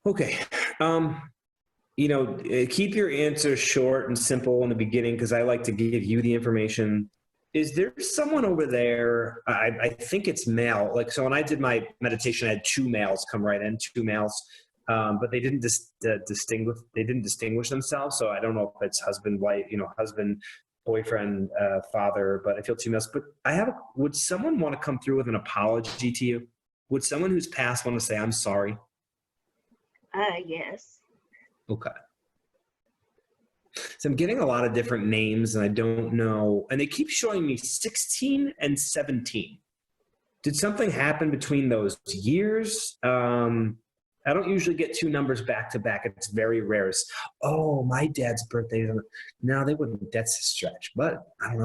Okay. Keep your answers short and simple in the beginning because I like to give you the information. Is there someone over there? I think it's male. Like, so when I did my meditation, I had two males come right in, two males, but they didn't distinguish. They didn't distinguish themselves. So I don't know if it's husband, wife, husband, boyfriend, father. But I feel two males. But would someone want to come through with an apology to you? Would someone who's passed want to say, "I'm sorry"? Yes. Okay. So I'm getting a lot of different names and I don't know. And they keep showing me 16 and 17. Did something happen between those years? I don't usually get two numbers back to back. It's very rare. Oh, my dad's birthday. No, they wouldn't. That's a stretch, but I don't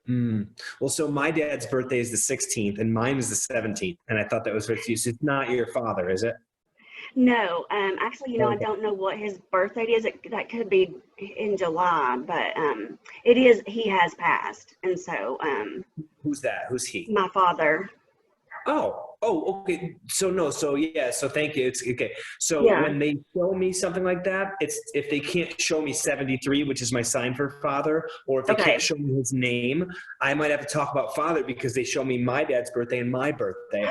know. Well, so my dad's birthday is the 16th and mine is the 17th. And I thought that was what you said. It's not your father, is it? No, actually, I Okay. don't know what his birthday is. That could be in July, but it is. He has passed, and so Who's that? Who's he? my father. Okay. So thank you. It's okay. So Yeah. when they show me something like that, it's if they can't show me 73, which is my sign for father, or if they can't Okay. show me his name, I might have to talk about father because they show me my dad's birthday and my birthday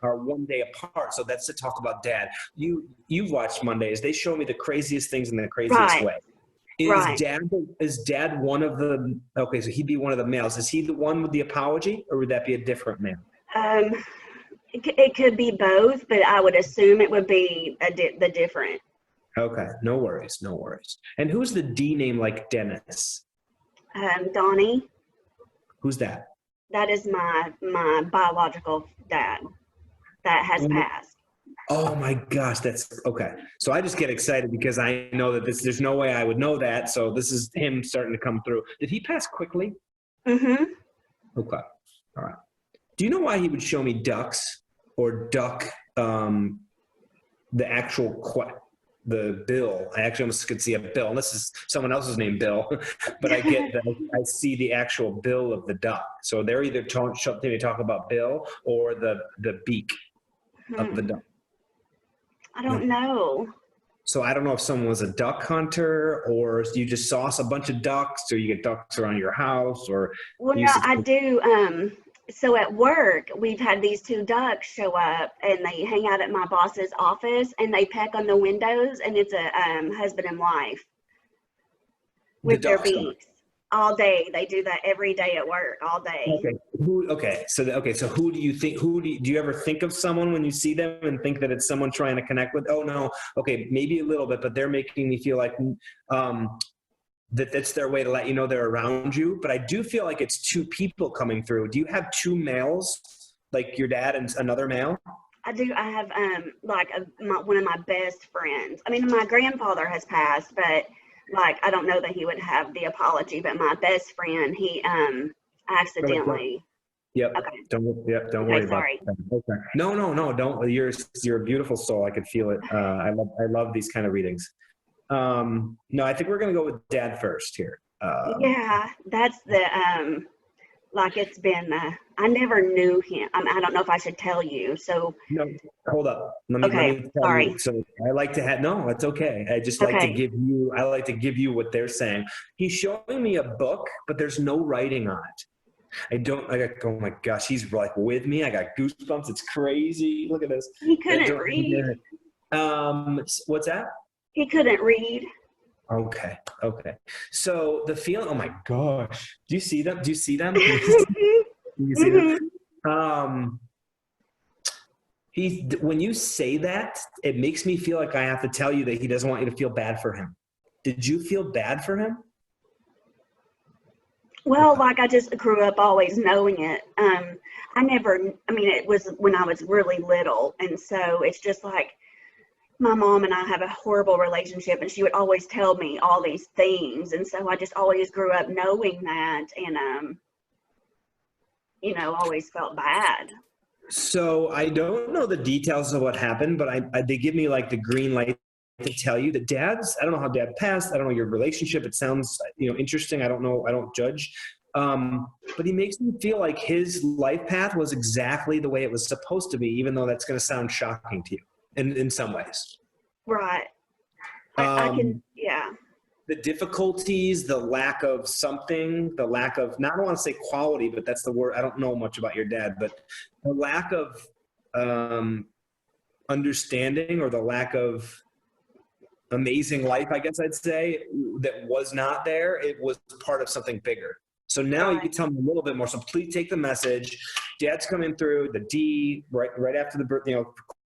are one day apart. So that's to talk about dad. You've watched Mondays. They show me the craziest things in the craziest Right. way. Is Right. dad one of the okay, so he'd be one of the males. Is he the one with the apology or would that be a different male? Um, it could be both, but I would assume it would be the different. Okay, no worries, no worries. And who's the D name like Dennis? Donnie. Who's that? That is my biological dad that has passed. Oh my gosh, that's okay. So I just get excited because I know that there's no way I would know that. So this is him starting to come through. Did he pass quickly? Mm-hmm. Okay. All right. Do you know why he would show me ducks or duck the actual the bill? I actually almost could see a bill. And this is someone else's name, Bill, but I get that I see the actual bill of the duck. So they're either talk about Bill or the beak of the duck. I don't know. So I don't know if someone was a duck hunter or you just saw a bunch of ducks or you get ducks around your house or Well, you no, used I to. do. So at work, we've had these two ducks show up, and they hang out at my boss's office, and they peck on the windows, and it's a husband and wife The with their ducks don't. beaks all day. They do that every day at work, all day. Okay. So who do you think? Do you ever think of someone when you see them and think that it's someone trying to connect with? Oh no. Okay, maybe a little bit, but they're making me feel like that's their way to let you know they're around you. But I do feel like it's two people coming through. Do you have two males, like your dad and another male? I do. I have like one of my best friends. I mean, my grandfather has passed, but like I don't know that he would have the apology. But my best friend, he accidentally. Yep. Okay. Don't worry Okay. about Sorry. that. Okay. No, don't. You're a beautiful soul. I could feel it. I love these kind of readings. No, I think we're gonna go with dad first here. Yeah, that's the like it's been. I never knew him. I don't know if I should tell you. So No, hold up. Let okay. me tell you. Sorry. So I like to have no, it's okay. Okay. I like to give you what they're saying. He's showing me a book, but there's no writing on it. Oh my gosh, he's like with me. I got goosebumps. It's crazy. Look at this. He I couldn't read. What's that? He couldn't read. Okay. So the feeling, oh my gosh. Do you see them? Do you see them? Do you see them? Hmm. Um, when you say that, it makes me feel like I have to tell you that he doesn't want you to feel bad for him. Did you feel bad for him? Well, like I just grew up always knowing it. I mean, it was when I was really little. And so it's just like my mom and I have a horrible relationship, and she would always tell me all these things. And so I just always grew up knowing that and, always felt bad. So I don't know the details of what happened, but they give me like the green light to tell you that I don't know how dad passed. I don't know your relationship. It sounds, interesting. I don't know. I don't judge. But he makes me feel like his life path was exactly the way it was supposed to be, even though that's going to sound shocking to you. in some ways. Right. I can, yeah. The difficulties, the lack of something, the lack of, not, I don't want to say quality, but that's the word. I don't know much about your dad, but the lack of understanding, or the lack of amazing life, I guess I'd say, that was not there. It was part of something bigger. So now you can tell me a little bit more. So please take the message. Dad's coming through, the D, right after the birth,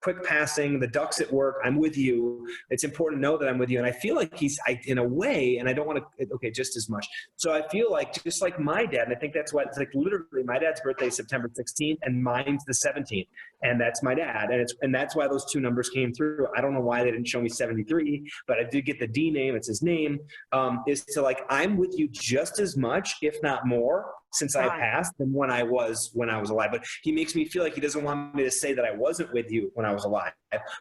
quick passing, the ducks at work. I'm with you. It's important to know that I'm with you. And I feel like in a way, and I don't want to, okay, just as much. So I feel like, just like my dad, and I think that's why it's like literally my dad's birthday is September 16th and mine's the 17th. And that's my dad. And that's why those two numbers came through. I don't know why they didn't show me 73, but I did get the D name. It's his name. Is to like, I'm with you just as much, if not more, since I passed than when I was alive. But he makes me feel like he doesn't want me to say that I wasn't with you when I was alive,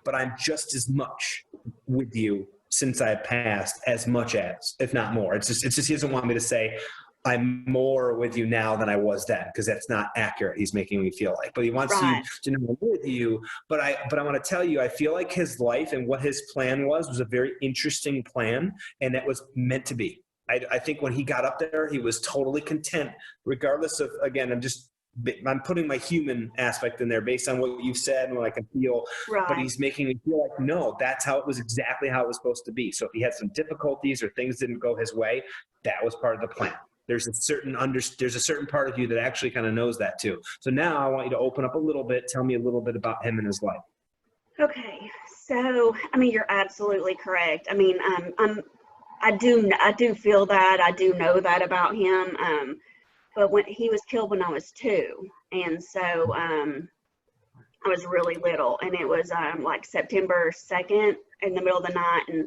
but I'm just as much with you since I passed, as much as, if not more. It's just he doesn't want me to say I'm more with you now than I was then, because that's not accurate. He's making me feel like, but he wants you to know I'm with you. But I want to tell you, I feel like his life and what his plan was a very interesting plan, and that was meant to be. I think when he got up there, he was totally content, regardless of, again, I'm putting my human aspect in there based on what you've said and what I can feel, but he's making me feel like, no, that's how it was, exactly how it was supposed to be. So if he had some difficulties or things didn't go his way, that was part of the plan. There's a certain part of you that actually kind of knows that too. So now I want you to open up a little bit, tell me a little bit about him and his life. Okay. So, I mean, you're absolutely correct. I mean, I do feel that, I do know that about him. But when he was killed when I was 2, and so I was really little, and it was like September 2nd in the middle of the night, and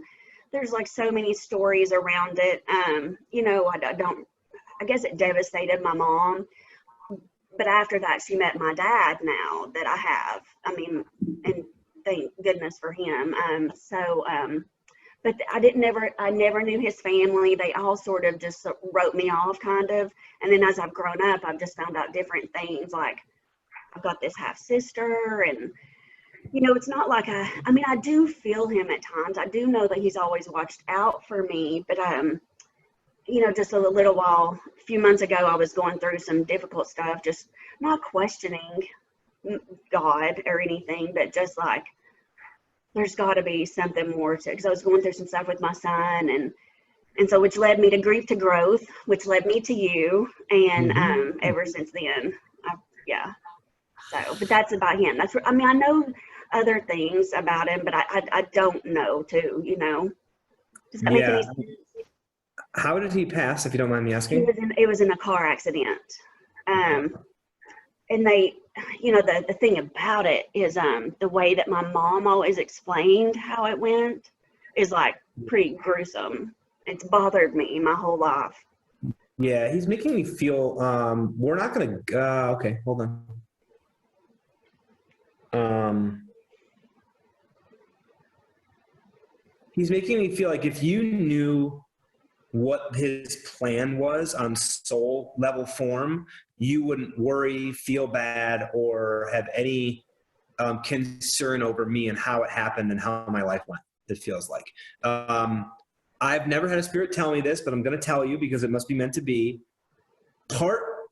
there's like so many stories around it. I guess it devastated my mom, but after that she met my dad now that I have. I mean, and thank goodness for him. But I never knew his family. They all sort of just wrote me off, kind of. And then as I've grown up, I've just found out different things. Like, I've got this half sister, and, it's not like I do feel him at times. I do know that he's always watched out for me. But, just a few months ago, I was going through some difficult stuff, just not questioning God or anything, but just like, there's got to be something more to it, because I was going through some stuff with my son, and so, which led me to Grief to Growth, which led me to you, and ever since then, but that's about him. I know other things about him, but I don't know too, Does that make any sense? How did he pass, if you don't mind me asking? It was in a car accident, and they, the thing about it is the way that my mom always explained how it went is like pretty gruesome. It's bothered me my whole life. Yeah, he's making me feel, we're not going to, okay, hold on. He's making me feel like if you knew what his plan was on soul level form, you wouldn't worry, feel bad, or have any concern over me and how it happened and how my life went, it feels like. I've never had a spirit tell me this, but I'm going to tell you because it must be meant to be.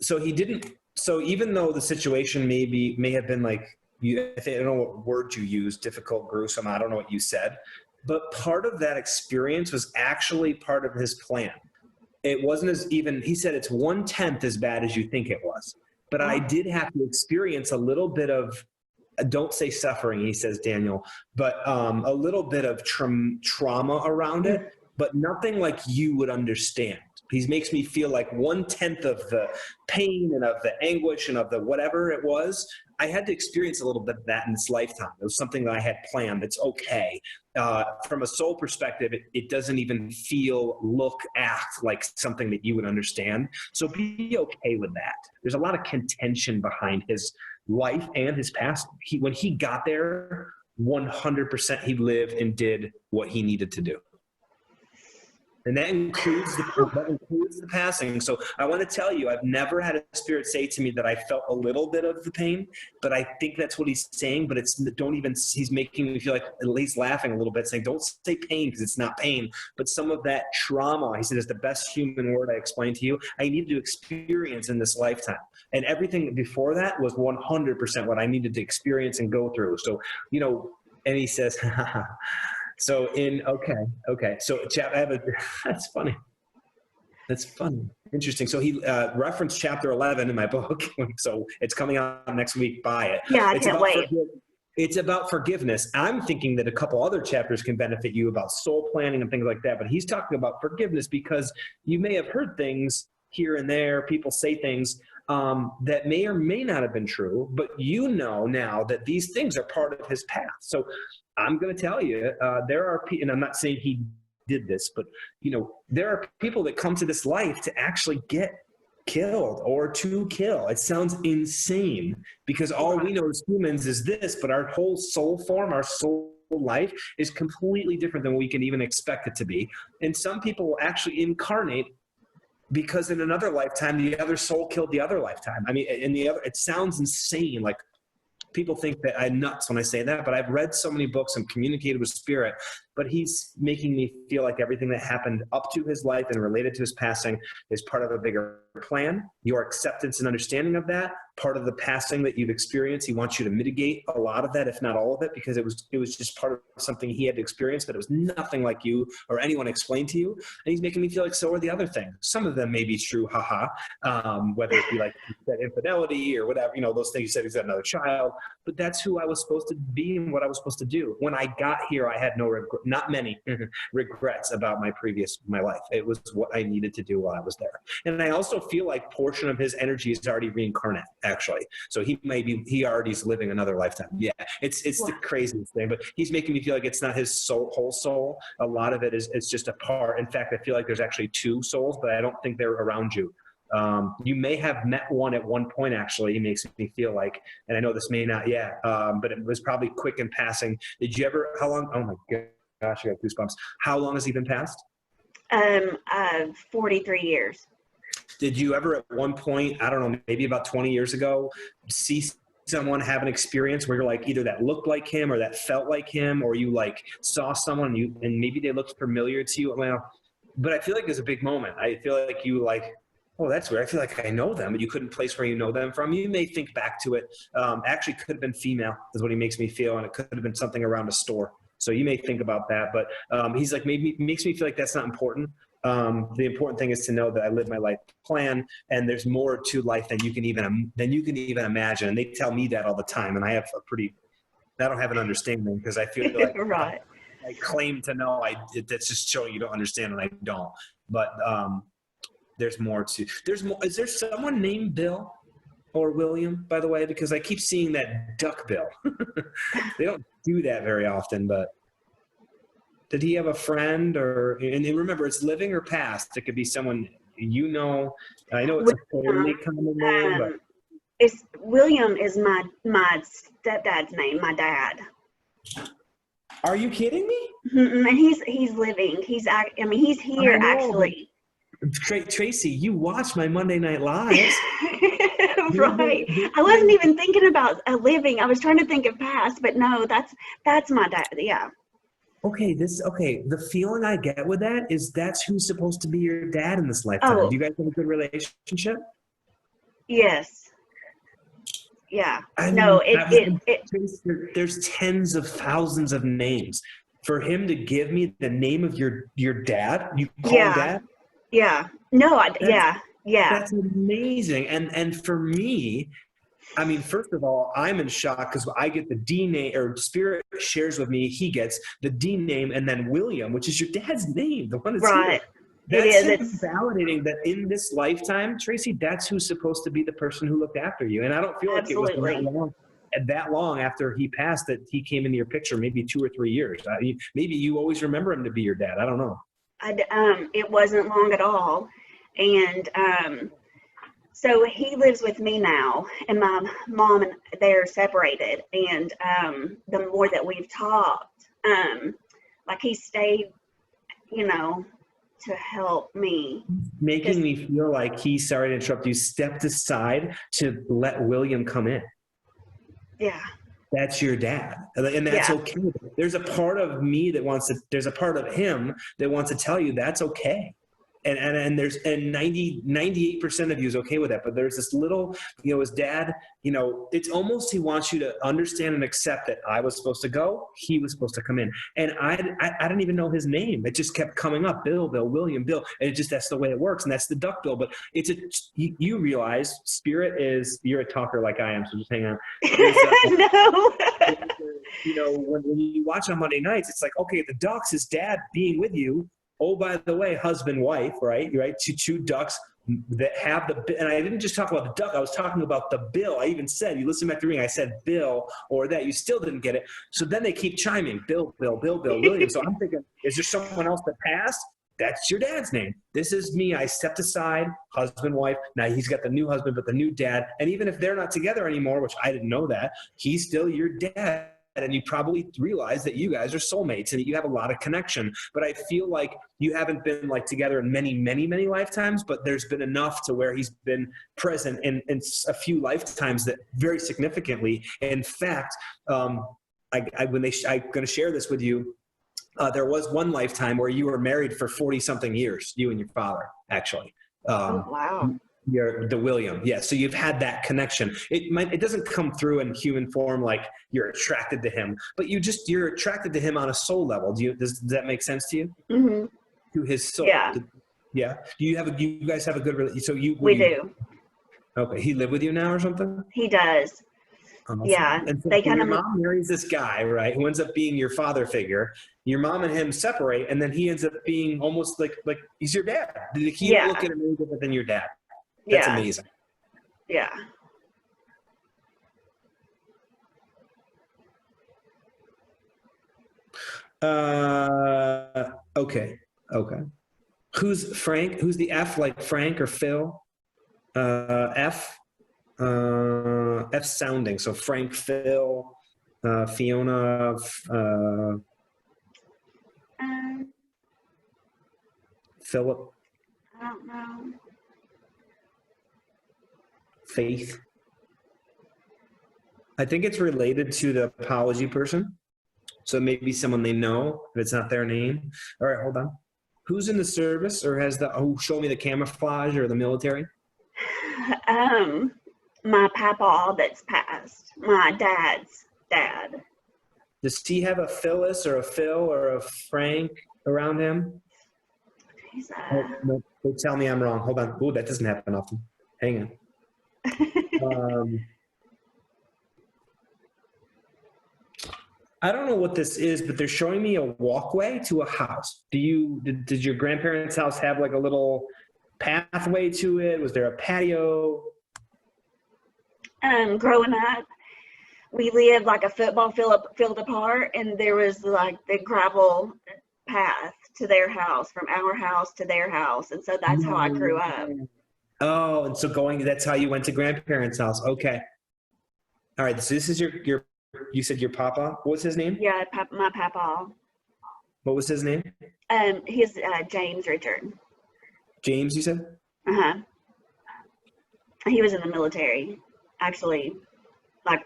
So even though the situation may have been like, I don't know what word you used, difficult, gruesome, I don't know what you said, but part of that experience was actually part of his plan. It wasn't he said it's 1/10 as bad as you think it was. But I did have to experience a little bit of, don't say suffering, he says, Daniel, but a little bit of trauma around it, but nothing like you would understand. He makes me feel like 1/10 of the pain and of the anguish and of the whatever it was, I had to experience a little bit of that in this lifetime. It was something that I had planned. It's okay. From a soul perspective, it doesn't even feel, look, act like something that you would understand. So be okay with that. There's a lot of contention behind his life and his past. When he got there, 100% he lived and did what he needed to do. And that includes the passing. So I want to tell you, I've never had a spirit say to me that I felt a little bit of the pain, but I think that's what he's saying. But he's making me feel like, at least laughing a little bit, saying, don't say pain because it's not pain. But some of that trauma, he said, is the best human word I explained to you, I needed to experience in this lifetime. And everything before that was 100% what I needed to experience and go through. So, and he says, so okay. So that's funny. That's funny. Interesting. So he referenced chapter 11 in my book. So it's coming out next week. Buy it. Yeah, I can't wait. It's about forgiveness. I'm thinking that a couple other chapters can benefit you about soul planning and things like that. But he's talking about forgiveness because you may have heard things here and there. People say things that may or may not have been true, but now that these things are part of his path. So I'm going to tell you, there are people, and I'm not saying he did this, but there are people that come to this life to actually get killed or to kill. It sounds insane because all we know as humans is this, but our whole soul form, our soul life is completely different than we can even expect it to be. And some people will actually incarnate because in another lifetime, the other soul killed the other lifetime. I mean, it sounds insane. Like, people think that I'm nuts when I say that, but I've read so many books and communicated with spirit, but he's making me feel like everything that happened up to his life and related to his passing is part of a bigger plan. Your acceptance and understanding of that, part of the passing that you've experienced, he wants you to mitigate a lot of that, if not all of it, because it was just part of something he had to experience, but it was nothing like you or anyone explained to you. And he's making me feel like so are the other things. Some of them may be true, whether it be like that infidelity or whatever, those things. You said he's got another child, but that's who I was supposed to be and what I was supposed to do. When I got here, I had not many regrets about my life. It was what I needed to do while I was there. And I also feel like portion of his energy is already reincarnate, actually. So he already is living another lifetime. Yeah, it's the craziest thing, but he's making me feel like it's not his whole soul. A lot of it is just a part. In fact, I feel like there's actually two souls, but I don't think they're around you. You may have met one at one point, actually, he makes me feel like, and I know this may not yet, but it was probably quick in passing. How long? Oh my gosh, I got goosebumps. How long has he been passed? 43 years. Did you ever at one point, I don't know, maybe about 20 years ago, see someone have an experience where you're like either that looked like him or that felt like him, or you like saw someone and maybe they looked familiar to you? Well, but I feel like it's a big moment. I feel like you like, oh, that's weird. I feel like I know them, but you couldn't place where you know them from. You may think back to it. Actually could have been female is what he makes me feel. And it could have been something around a store. So you may think about that, but he's like, makes me feel like that's not important. The important thing is to know that I live my life plan, and there's more to life than you can even imagine. And they tell me that all the time, and I don't have an understanding because I feel like right. I claim to know. That's just showing you don't understand, and I don't. But there's more. Is there someone named Bill or William, by the way? Because I keep seeing that Duck Bill. They don't do that very often, but did he have a friend and remember, it's living or past. It could be someone, I know it's a fairly common name, but William is my stepdad's name, my dad. Are you kidding me? And he's living. He's here actually. Tracy, you watch my Monday Night Lives. Right. I wasn't even thinking about living. I was trying to think of past, but no, that's my dad. Yeah. Okay, the feeling I get with that is that's who's supposed to be your dad in this lifetime. Oh. Do you guys have a good relationship? Yes. Yeah. There's tens of thousands of names. For him to give me the name of your dad, you call him dad? Yeah. No, yeah. That's amazing. And for me, I mean, first of all, I'm in shock because I get the D name, or Spirit shares with me, he gets the D name, and then William, which is your dad's name, the one that's right. Here. It's validating that in this lifetime, Tracy, that's who's supposed to be the person who looked after you. And I don't feel like it was that long after he passed that he came into your picture, maybe 2 or 3 years. Maybe you always remember him to be your dad. I don't know. It wasn't long at all. And so he lives with me now, and my mom and they're separated. And the more that we've talked, like he stayed, to help me. Making me feel like he, sorry to interrupt you, stepped aside to let William come in. Yeah. That's your dad. And that's okay. There's a part of me that there's a part of him that wants to tell you that's okay. And 98% of you is okay with that. But there's this little, his dad, it's almost, he wants you to understand and accept that I was supposed to go. He was supposed to come in. And I didn't even know his name. It just kept coming up. Bill, William, Bill. And that's the way it works. And that's the duck bill. But you realize spirit is, you're a talker like I am. So just hang on. No. When you watch on Monday nights, it's like, okay, the ducks is dad being with you. Oh, by the way, husband, wife, right? Two ducks that have and I didn't just talk about the duck. I was talking about the bill. I even said, you listen back to the ring, I said Bill or that. You still didn't get it. So then they keep chiming, Bill, William. So I'm thinking, is there someone else that passed? That's your dad's name. This is me. I stepped aside, husband, wife. Now he's got the new husband, but the new dad. And even if they're not together anymore, which I didn't know that, he's still your dad. And you probably realize that you guys are soulmates and that you have a lot of connection. But I feel like you haven't been together in many, many, many lifetimes, but there's been enough to where he's been present in a few lifetimes that very significantly. In fact, I'm going to share this with you. There was one lifetime where you were married for 40 something years, you and your father, actually. Oh, wow. You're the William. Yeah. So you've had that connection. It doesn't come through in human form like you're attracted to him, but you're attracted to him on a soul level. Does that make sense to you? Mm-hmm. To his soul. Yeah. Yeah. You guys have a good relationship. So we do. Okay. He live with you now or something? He does. Awesome. Yeah. And so they your mom marries this guy, right? Who ends up being your father figure. Your mom and him separate, and then he ends up being almost like he's your dad. You look at him any different than your dad. That's amazing. Yeah. Okay. Who's Frank? Who's the F, like Frank or Phil? F sounding. So Frank, Phil, Fiona, Philip. I don't know. Faith. I think it's related to the apology person. So maybe someone they know, if it's not their name. All right, hold on. Who's in the service or show me the camouflage or the military? My papa that's passed. My dad's dad. Does he have a Phyllis or a Phil or a Frank around him? No, don't tell me I'm wrong. Hold on. Ooh, that doesn't happen often. Hang on. I don't know what this is, but they're showing me a walkway to a house. Did your grandparents' house have like a little pathway to it? Was there a patio? Growing up, we lived like a football field apart, and there was like the gravel path to their house, from our house to their house, and so that's how I grew up. Oh, and so that's how you went to grandparents' house. Okay. All right. So this is you said your papa. What was his name? Yeah, my papa. What was his name? His James Richard. James, you said? Uh-huh. He was in the military, actually. Okay,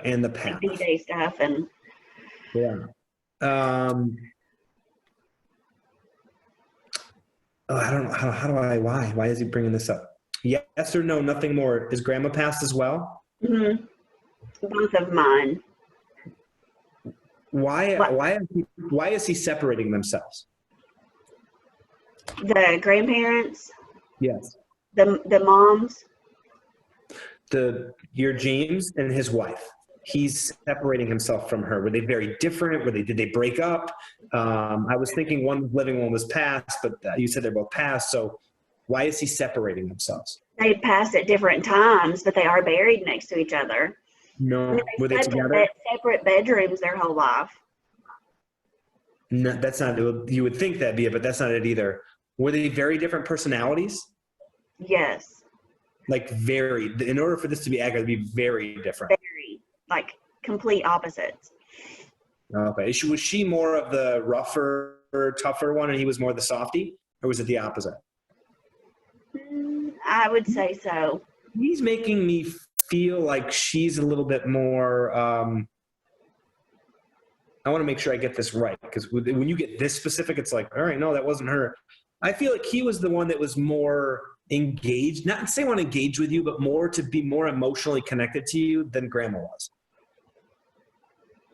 and the path. D-Day stuff and. Yeah. I don't know. How do I? Why is he bringing this up? Yes or no? Nothing more. Is grandma passed as well? Mm-hmm. Both of mine. Why is he separating themselves? The grandparents. Yes. The moms. Your James and his wife. He's separating himself from her. Were they very different? Did they break up? I was thinking one was living, one was passed, but you said they're both passed. So why is he separating themselves? They passed at different times, but they are buried next to each other. No, were they together? Separate bedrooms their whole life. No, that's not. You would think that'd be it, but that's not it either. Were they very different personalities? Yes. Like very. In order for this to be accurate, it'd be very different. Very, like complete opposites. Okay. Was she more of the rougher, tougher one and he was more the softy, or was it the opposite? I would say so. He's making me feel like she's a little bit more, I want to make sure I get this right, because when you get this specific, it's like, all right, no, that wasn't her. I feel like he was the one that was more engaged, not to say want to engage with you, but more to be more emotionally connected to you than Grandma was.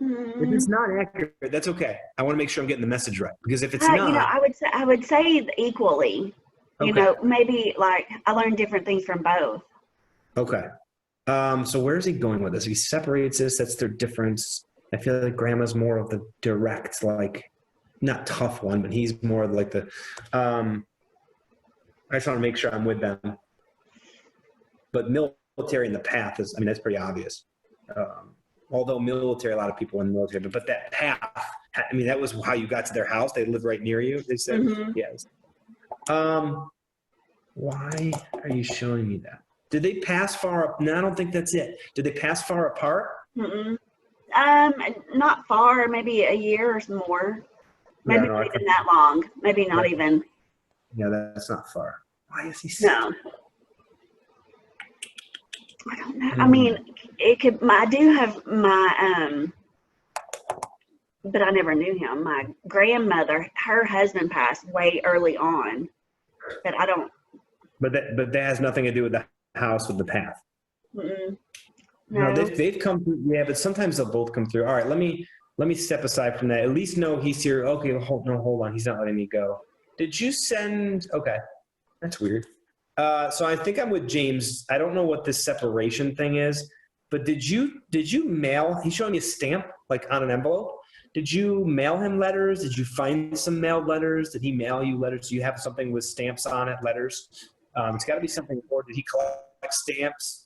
If it's not accurate, that's okay. I want to make sure I'm getting the message right, because if it's not, you know, I would say equally. You okay. know, maybe like I learned different things from both. Okay. So where is he going with this? He separates this. That's their difference. I feel like Grandma's more of the direct, like, not tough one, but he's more like the, I just want to make sure I'm with them. But military in the path is, I mean, that's pretty obvious. Although military, a lot of people in the military, but that path, I mean, that was how you got to their house. They lived right near you, they said. Mm-hmm. Yes. Why are you showing me that? Did they pass far up? No, I don't think that's it. Did they pass far apart? Mm-mm. Not far, maybe a year or more. Maybe not even that long. Maybe not even. Yeah, that's not far. Why is he? No. I don't know. I mean, it could. I do have my but I never knew him. My grandmother, her husband passed way early on, but I don't. But that has nothing to do with the house with the path. Mm-mm. No, they've come through. Yeah, but sometimes they'll both come through. All right, let me step aside from that. At least know he's here. Okay, hold on. He's not letting me go. Did you send? Okay, that's weird. So I think I'm with James. I don't know what this separation thing is, but did you mail? He's showing me a stamp like on an envelope. Did you mail him letters? Did you find some mailed letters? Did he mail you letters? Do you have something with stamps on it? Letters? It's got to be something. Or did he collect stamps?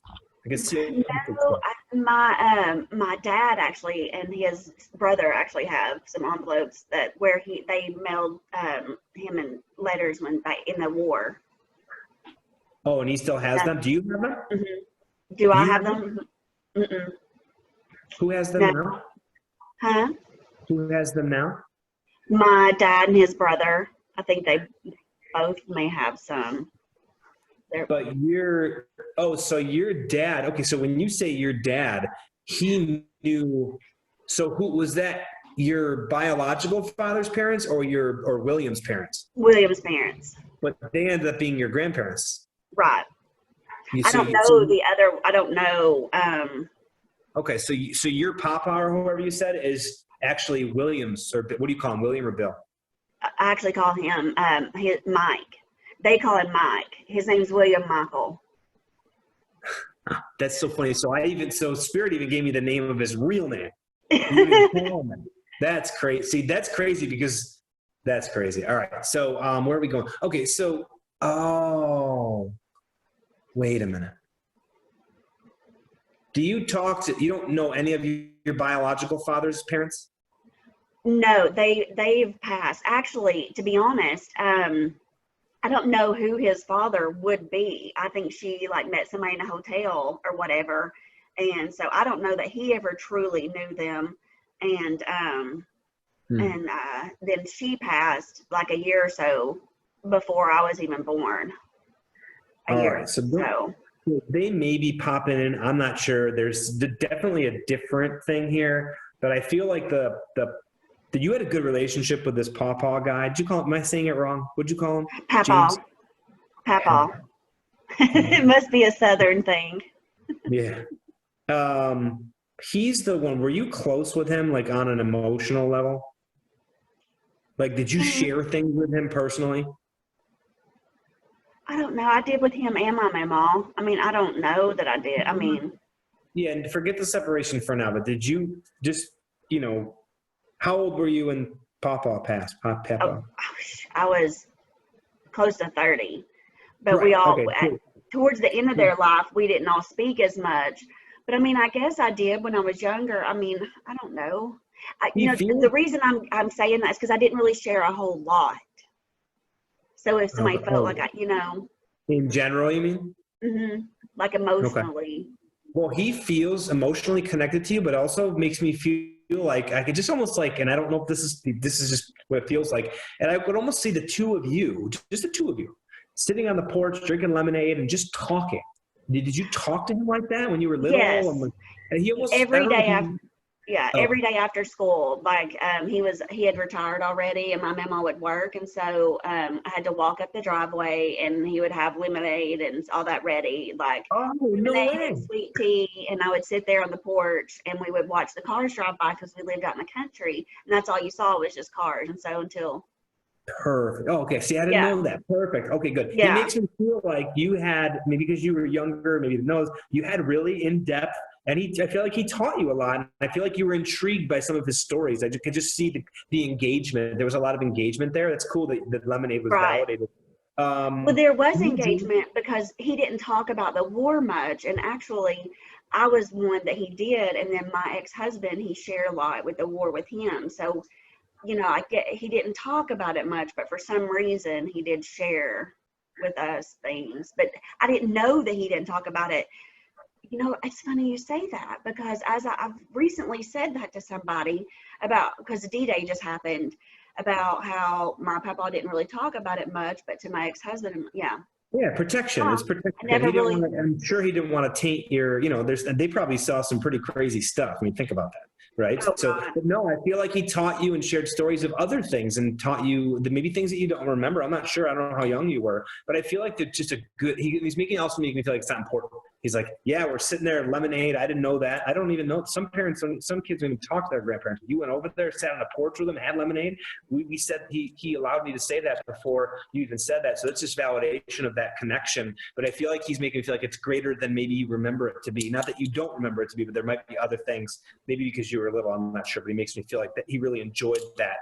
No, my dad actually and his brother actually have some envelopes where they mailed him in letters in the war. Oh, and he still has them? Do you have them? Mm-hmm. Do I have them? Mm-mm. Who has them now? Huh? Who has them now? My dad and his brother. I think they both may have some. But so your dad, okay, so when you say your dad, he knew, so who was that, your biological father's parents or William's parents? William's parents. But they ended up being your grandparents. Right. I don't know the other, I don't know. Okay, so your papa or whoever you said is actually Williams, or what do you call him, William or Bill? I actually call him Mike. They call him Mike. His name's William Michael. That's so funny. So Spirit even gave me the name of his real name. That's crazy. See, that's crazy because that's crazy. All right. So where are we going? Okay. So, wait a minute. You don't know any of your biological father's parents? No, they've passed. Actually, to be honest, I don't know who his father would be. I think she met somebody in a hotel or whatever. And so I don't know that he ever truly knew them. And then she passed a year or so before I was even born. So they may be popping in. I'm not sure. There's definitely a different thing here, but I feel like you had a good relationship with this Pawpaw guy. Did you call him? Am I saying it wrong? What'd you call him? Pawpaw. Pawpaw. It must be a Southern thing. Yeah. He's the one. Were you close with him, on an emotional level? Did you share things with him personally? I don't know. I did with him and my mama. I mean, I don't know that I did. I mean. Yeah, and forget the separation for now, but did you just, how old were you when Pawpaw passed? Pawpaw? I was close to 30. But right. We all, cool. Towards the end of their life, we didn't all speak as much. But I mean, I guess I did when I was younger. I mean, I don't know. The reason I'm saying that is because I didn't really share a whole lot. So if somebody felt in general, you mean? Mm-hmm. Emotionally. Okay. Well, he feels emotionally connected to you, but also makes me feel like I could just almost like, and I don't know if this is just what it feels like, and I would almost see the two of you, just the two of you, sitting on the porch drinking lemonade and just talking. Did you talk to him like that when you were little? Yes. And he almost Every day after. Yeah, Oh. every day after school, like he had retired already, and my mama would work, and so I had to walk up the driveway, and he would have lemonade and all that ready, like lemonade and sweet tea, and I would sit there on the porch, and we would watch the cars drive by because we lived out in the country, and that's all you saw was just cars, and so until. Perfect. Oh, okay. See, I didn't know that. Perfect. Okay, good. Yeah. It makes me feel like you had, maybe because you were younger, maybe you had really in-depth. And I feel like he taught you a lot. And I feel like you were intrigued by some of his stories. I could just see the engagement. There was a lot of engagement there. That's cool that the lemonade was validated. Well, there was engagement because he didn't talk about the war much. And actually, I was one that he did. And then my ex-husband, he shared a lot with the war with him. So, he didn't talk about it much, but for some reason, he did share with us things. But I didn't know that he didn't talk about it. It's funny you say that because as I've recently said that to somebody because D-Day just happened, about how my papa didn't really talk about it much, but to my ex-husband, yeah. Yeah, protection. It's protection. I'm sure he didn't want to taint your, they probably saw some pretty crazy stuff. I mean, think about that, right? But no, I feel like he taught you and shared stories of other things and taught you maybe things that you don't remember. I'm not sure. I don't know how young you were, but I feel like they're just he's also making me feel like it's not important. He's like, yeah, we're sitting there, lemonade. I didn't know that. I don't even know. Some kids don't even talk to their grandparents. You went over there, sat on the porch with them, had lemonade. We said he allowed me to say that before you even said that. So it's just validation of that connection. But I feel like he's making me feel like it's greater than maybe you remember it to be. Not that you don't remember it to be, but there might be other things. Maybe because you were little, I'm not sure. But he makes me feel like that he really enjoyed that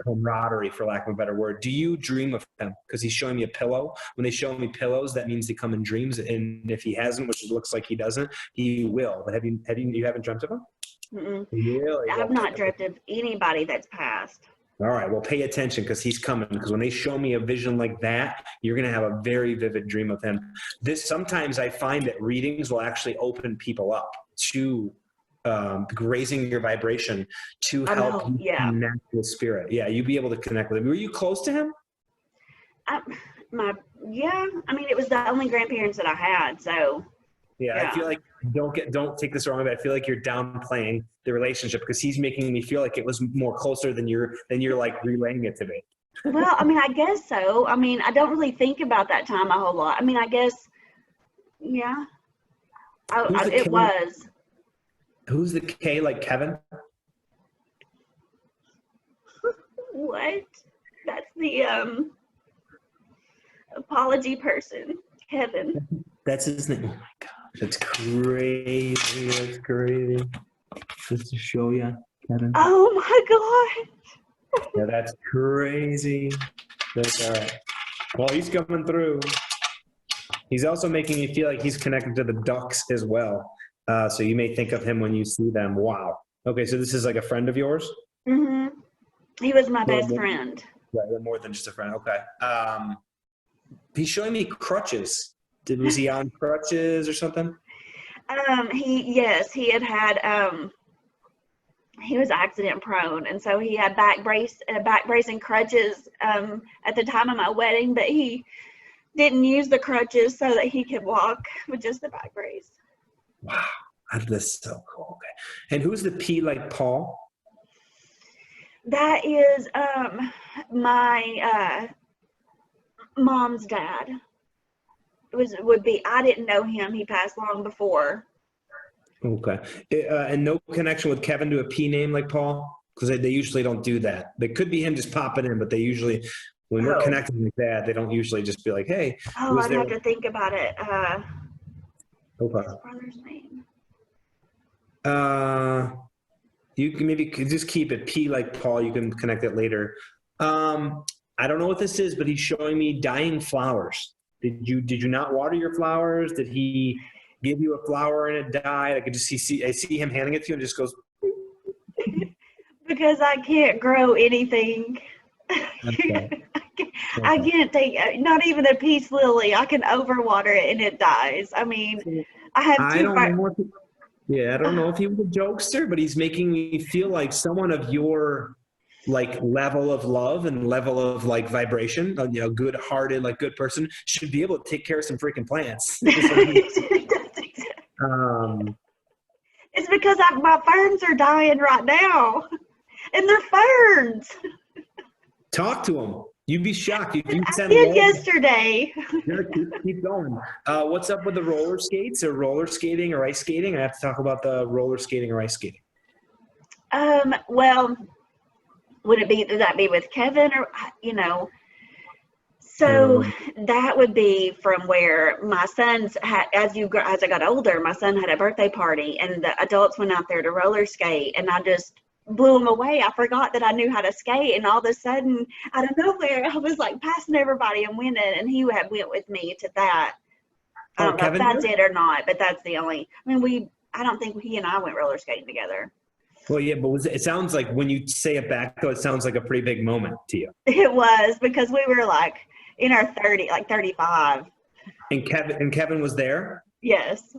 camaraderie, for lack of a better word. Do you dream of him? Because he's showing me a pillow. When they show me pillows, that means they come in dreams. And if he hasn't, which it looks like he doesn't, he will. But you haven't dreamt of him? Mm-mm. Really? I've not dreamt of anybody that's passed. All right. Well, pay attention because he's coming. Because when they show me a vision like that, you're going to have a very vivid dream of him. Sometimes I find that readings will actually open people up to raising your vibration to help you connect with spirit. Yeah, you be able to connect with him. Were you close to him? I mean, it was the only grandparents that I had, so. Yeah, I feel like don't take this wrong, but I feel like you're downplaying the relationship because he's making me feel like it was more closer than you're like relaying it to me. Well, I mean, I guess so. I mean, I don't really think about that time a whole lot. I mean, I guess, yeah. It was. Who's the K, like Kevin? What? That's the apology person, Kevin. That's his name. Oh my gosh, that's crazy. That's crazy. Just to show you, Kevin. Oh my God. Yeah, that's crazy. That's all right. Well, he's coming through. He's also making me feel like he's connected to the ducks as well. So you may think of him when you see them. Wow. Okay, so this is like a friend of yours? Mm-hmm. He was my best friend. Right, more than just a friend. Okay. He's showing me crutches. Was he on crutches or something? He was accident prone, and so he had back brace and crutches at the time of my wedding, but he didn't use the crutches so that he could walk with just the back brace. Wow, that's so cool. Okay. And who's the P like Paul? That is my mom's dad. I didn't know him. He passed long before. Okay. And no connection with Kevin to a P name like Paul? Because they usually don't do that. They could be him just popping in, but they usually, when we're connected like that, they don't usually just be like, hey. Oh, I'd have to think about it. What's his brother's name? You can maybe just keep it P like Paul. You can connect it later. I don't know what this is, but he's showing me dying flowers. Did you not water your flowers? Did he give you a flower and it died? I could just I see him handing it to you and it just goes. Because I can't grow anything. Okay. I can't take not even a peace lily. I can overwater it and it dies. I mean, I have two. Yeah, I don't know if he was a jokester, but he's making me feel like someone of your like level of love and level of like vibration, good hearted, like good person should be able to take care of some freaking plants. It's because my ferns are dying right now, and they're ferns. Talk to him. You'd be shocked if you send. I did yesterday. Keep going. What's up with the roller skates or roller skating or ice skating? I have to talk about the roller skating or ice skating. Well, would that be with Kevin or, So that would be from where my sons had, as I got older, my son had a birthday party and the adults went out there to roller skate and I just blew them away. I forgot that I knew how to skate, and all of a sudden, out of nowhere, I was like passing everybody and winning, and he went with me to that. I don't know if that's it or not, but that's the only, I don't think he and I went roller skating together. Well, yeah, but it sounds like when you say it back, though, it sounds like a pretty big moment to you. It was, because we were like in our 35. And Kevin was there? Yes.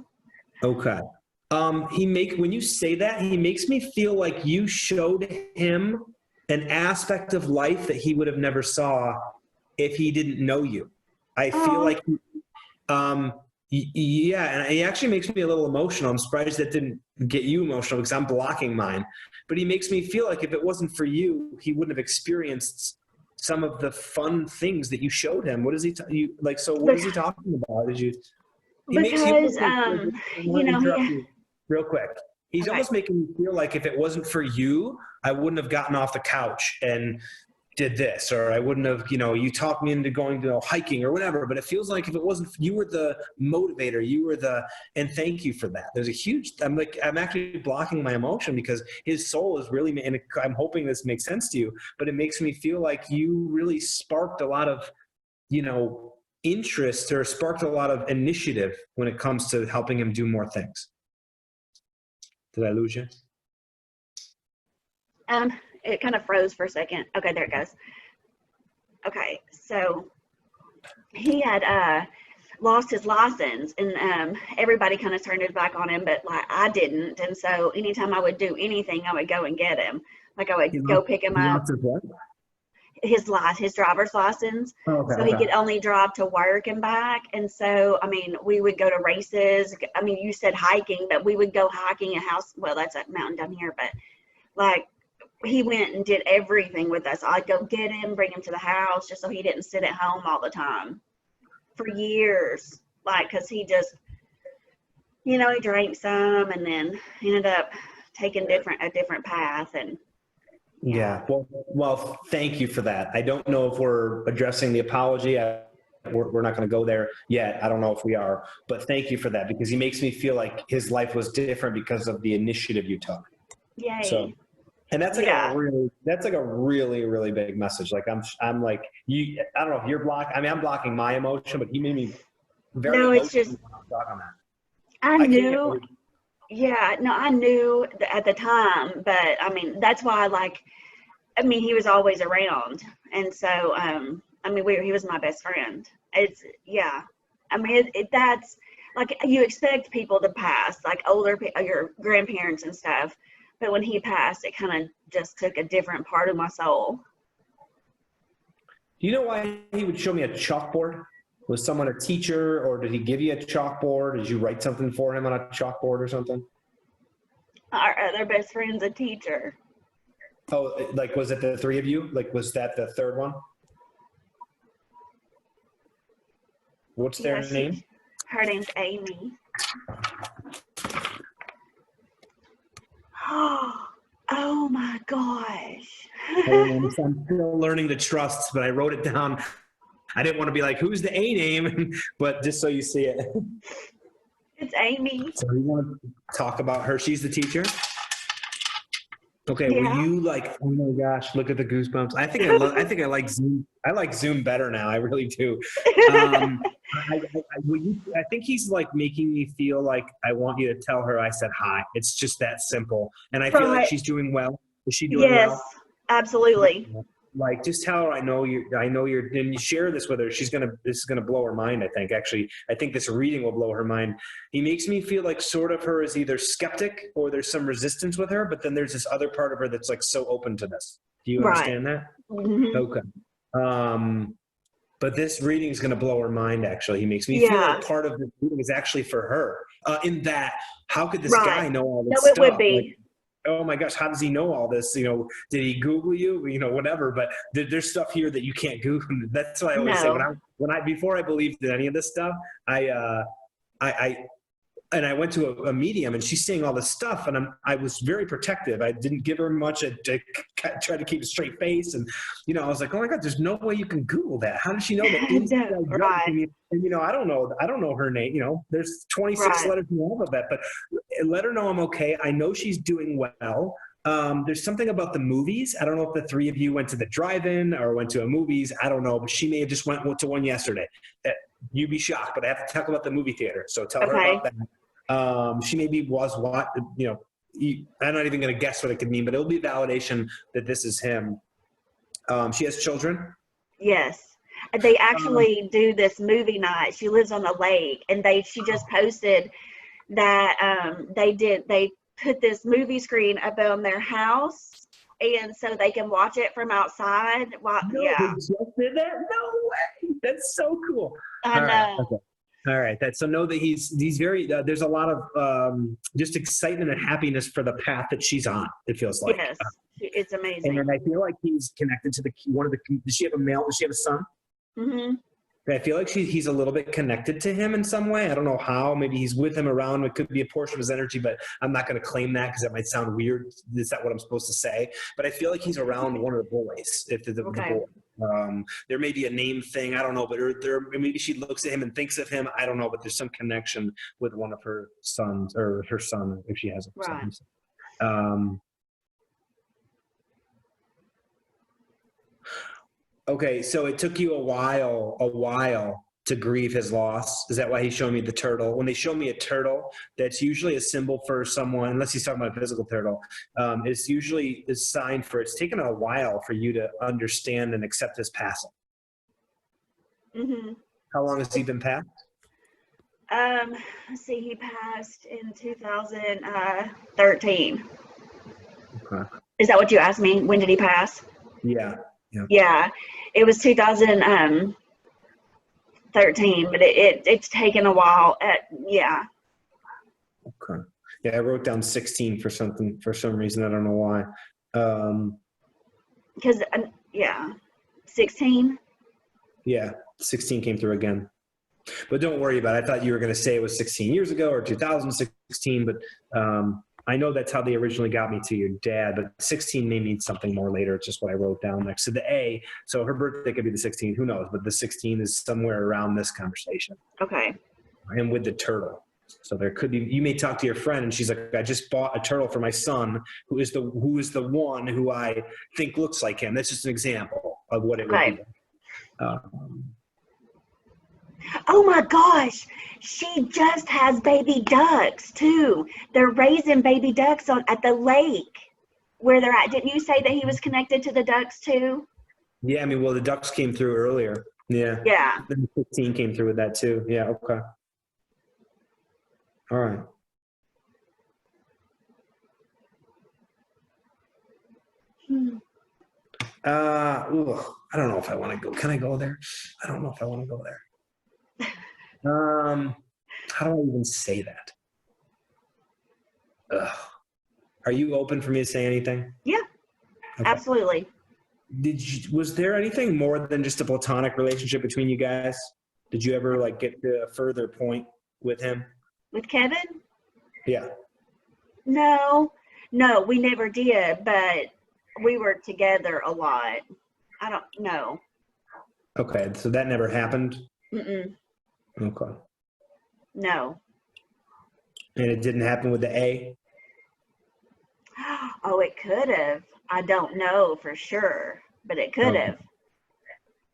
Okay. When you say that, he makes me feel like you showed him an aspect of life that he would have never saw if he didn't know you. I feel like, yeah, and it actually makes me a little emotional. I'm surprised that didn't get you emotional because I'm blocking mine. But he makes me feel like if it wasn't for you, he wouldn't have experienced some of the fun things that you showed him. What is he? What is he talking about? Real quick. He's almost making me feel like if it wasn't for you, I wouldn't have gotten off the couch and did this, or I wouldn't have, you talked me into going to hiking or whatever. But it feels like if it wasn't, you were the motivator, and thank you for that. There's a huge, I'm actually blocking my emotion because his soul is really, and I'm hoping this makes sense to you, but it makes me feel like you really sparked a lot of, interest or sparked a lot of initiative when it comes to helping him do more things. Did I lose you? It kind of froze for a second. Okay, there it goes. Okay, so he had lost his license, and everybody kind of turned his back on him, but like I didn't. And so anytime I would do anything, I would go and get him. Like I would go pick him up. His driver's license. So he could only drive to work and back. And so, we would go to races. You said hiking, but we would go hiking that's a mountain down here, but like he went and did everything with us. I'd go get him, bring him to the house just so he didn't sit at home all the time for years. Like, cause he just, he drank some and then ended up taking a different path. And yeah. Well, thank you for that. I don't know if we're addressing the apology. We're not going to go there yet. I don't know if we are, but thank you for that because he makes me feel like his life was different because of the initiative you took. Yay. So, and that's like a really, really big message. Like I'm like you. I don't know if you're blocking. I'm blocking my emotion, but he made me very. No, it's just. On that. I knew. Yeah, no, I knew at the time, but that's why he was always around. And so, he was my best friend. It's, yeah. That's like, you expect people to pass, like your grandparents and stuff. But when he passed, it kind of just took a different part of my soul. Do you know why he would show me a chalkboard? Was someone a teacher, or did he give you a chalkboard? Did you write something for him on a chalkboard or something? Our other best friend's a teacher. Oh, like was it the three of you? Like was that the third one? What's their name? Her name's Amy. Oh my gosh. I'm still learning to trust, but I wrote it down. I didn't want to be like, who's the A name? But just so you see it. It's Amy. So you want to talk about her? She's the teacher? Okay, yeah. Were you like, oh my gosh, look at the goosebumps. I think I like Zoom. I like Zoom better now. I really do. I think he's like making me feel like I want you to tell her I said hi. It's just that simple. And I feel like she's doing well. Is she doing well? Yes, absolutely. like, just tell her I know you're, and you share this with her. This is gonna blow her mind. I think actually, I think this reading will blow her mind. He makes me feel like sort of her is either skeptic or there's some resistance with her, but then there's this other part of her that's like so open to this. Do you Right. understand that? Mm-hmm. Okay. But this reading is going to blow her mind, actually. He makes me feel Yeah. like part of the reading is actually for her. In that, how could this Right. guy know all No, this it would stuff? be. Like, oh my gosh, how does he know all this? You know, did he Google you? You know, whatever. But there's stuff here that you can't Google. That's what I always say. No. Before I believed in any of this stuff, I went to a medium, and she's saying all this stuff, and I was very protective. I didn't give her much. I tried to keep a straight face, and you know, I was like, oh my god, there's no way you can Google that. How does she know that? No, right. And you know, I don't know her name. You know, there's 26 Right. letters in the alphabet, but let her know I'm okay. I know she's doing well. There's something about the movies. I don't know if the three of you went to the drive-in or went to a movies. I don't know, but she may have just went to one yesterday. You'd be shocked, but I have to talk about the movie theater. So tell her about that. She maybe was what, you know, I'm not even going to guess what it could mean, but it'll be validation that this is him. She has children. Yes. They actually do this movie night. She lives on a lake, and she just posted that they put this movie screen up on their house, and so they can watch it from outside. They just did that? No way. That's so cool. I know. Right. Okay. All right. So know that he's very, there's a lot of just excitement and happiness for the path that she's on, it feels like. Yes. It's amazing. And I feel like he's connected to does she have a male? Does she have a son? Mm-hmm. I feel like he's a little bit connected to him in some way. I don't know how. Maybe he's with him around. It could be a portion of his energy, but I'm not going to claim that because that might sound weird. Is that what I'm supposed to say? But I feel like he's around one of the boys. If the boy. There may be a name thing. I don't know. But maybe she looks at him and thinks of him. I don't know. But there's some connection with one of her sons or her son if she has a son. Okay, so it took you a while to grieve his loss. Is that why he's showing me the turtle? When they show me a turtle, that's usually a symbol for someone, unless he's talking about a physical turtle, it's usually a sign for it's taken a while for you to understand and accept his passing. Mm-hmm. How long has he been passed? Let's see, he passed in 2013. Okay. Is that what you asked me? When did he pass? Yeah. Yeah, it was 2013, but it's taken a while. Yeah. Okay. Yeah, I wrote down 16 for some reason. I don't know why. Because 16. Yeah, 16 came through again. But don't worry about it. I thought you were going to say it was 16 years ago or 2016, but I know that's how they originally got me to your dad, but 16 may mean something more later. It's just what I wrote down next to the A. So her birthday could be the 16th. Who knows? But the 16 is somewhere around this conversation. Okay. And with the turtle. So there could be, you may talk to your friend and she's like, I just bought a turtle for my son, who is the one who I think looks like him. That's just an example of what it would be. Oh my gosh, she just has baby ducks too. They're raising baby ducks at the lake where they're at. Didn't you say that he was connected to the ducks too? Yeah, I mean, well, the ducks came through earlier. Yeah. Yeah. Then 15 came through with that too. Yeah, okay. All right. I don't know if I want to go. Can I go there? I don't know if I want to go there. How do I even say that? Are you open for me to say anything? Yeah, okay. Absolutely. Was there anything more than just a platonic relationship between you guys? Did you ever get to a further point with him? With Kevin? Yeah. No, we never did, but we were together a lot. I don't know. Okay, so that never happened? Mm-mm. Okay. No. And it didn't happen with the A? Oh, it could have. I don't know for sure, but it could have.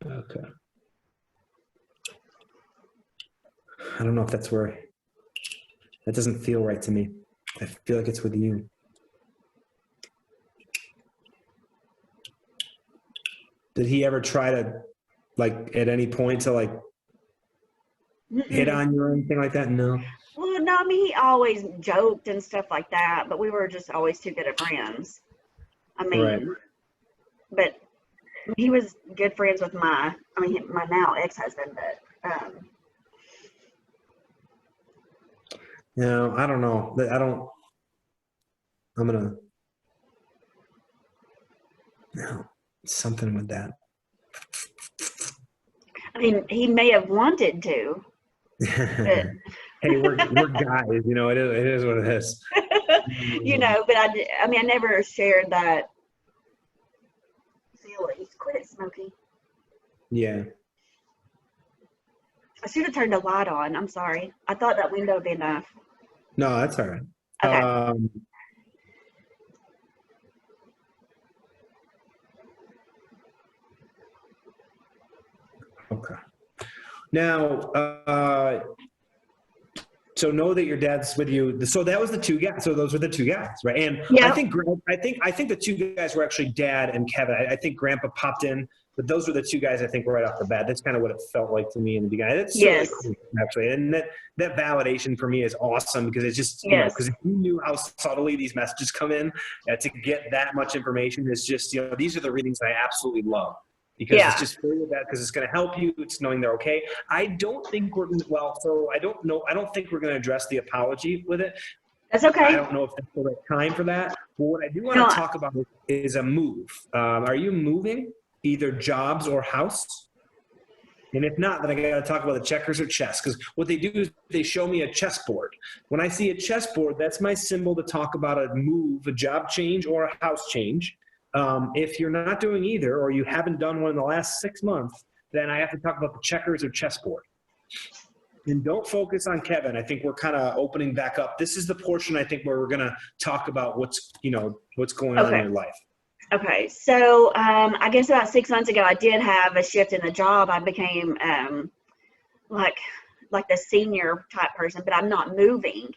Okay. I don't know if that's where, that doesn't feel right to me. I feel like it's with you. Did he ever try to, like, at any point to, like, hit on you or anything like that? No. Well, no, I mean, he always joked and stuff like that, but we were just always too good at friends. I Right. mean, but he was good friends with my now ex-husband, but No, I don't know. I'm gonna, no, something with that. I mean, he may have wanted to, but Hey, we're guys, you know, it is what it is. you know, but I mean, I never shared that feelings. Quit it, Smokey. Yeah. I should have turned the light on. I'm sorry. I thought that window would be enough. No, that's all right. Okay. Okay. Now, so know that your dad's with you. So that was the two guys. So those were the two guys, right? And Yeah. I think the two guys were actually Dad and Kevin. I think Grandpa popped in, but those were the two guys I think right off the bat. That's kind of what it felt like to me in the beginning. It's Yes. really cool, actually, and that validation for me is awesome because it's just Yes. because if you knew how subtly these messages come in, to get that much information is just these are the readings I absolutely love. Because it's just really that because it's going to help you. It's knowing they're okay. I don't think we're so I don't know. I don't think we're going to address the apology with it. That's okay. I don't know if that's the right time for that. But what I do want to talk about is a move. Are you moving either jobs or house? And if not, then I got to talk about the checkers or chess. Because what they do is they show me a chessboard. When I see a chessboard, that's my symbol to talk about a move, a job change, or a house change. If you're not doing either, or you haven't done one in the last 6 months, then I have to talk about the checkers or chessboard. And don't focus on Kevin. I think we're kind of opening back up. This is the portion I think where we're going to talk about what's going on in your life. Okay. So, I guess about 6 months ago, I did have a shift in the job. I became, like the senior type person, but I'm not moving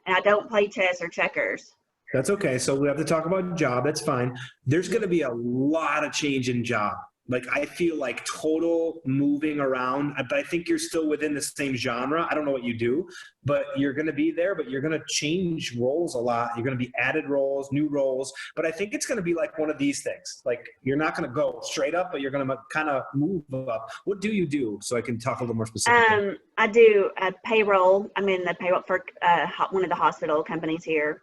and I don't play chess or checkers. That's okay. So we have to talk about job. That's fine. There's going to be a lot of change in job. Like I feel like total moving around, but I think you're still within the same genre. I don't know what you do, but you're going to be there, but you're going to change roles a lot. You're going to be added roles, new roles, but I think it's going to be like one of these things. Like you're not going to go straight up, but you're going to kind of move up. What do you do? So I can talk a little more specifically. I do payroll. I'm in the payroll for one of the hospital companies here.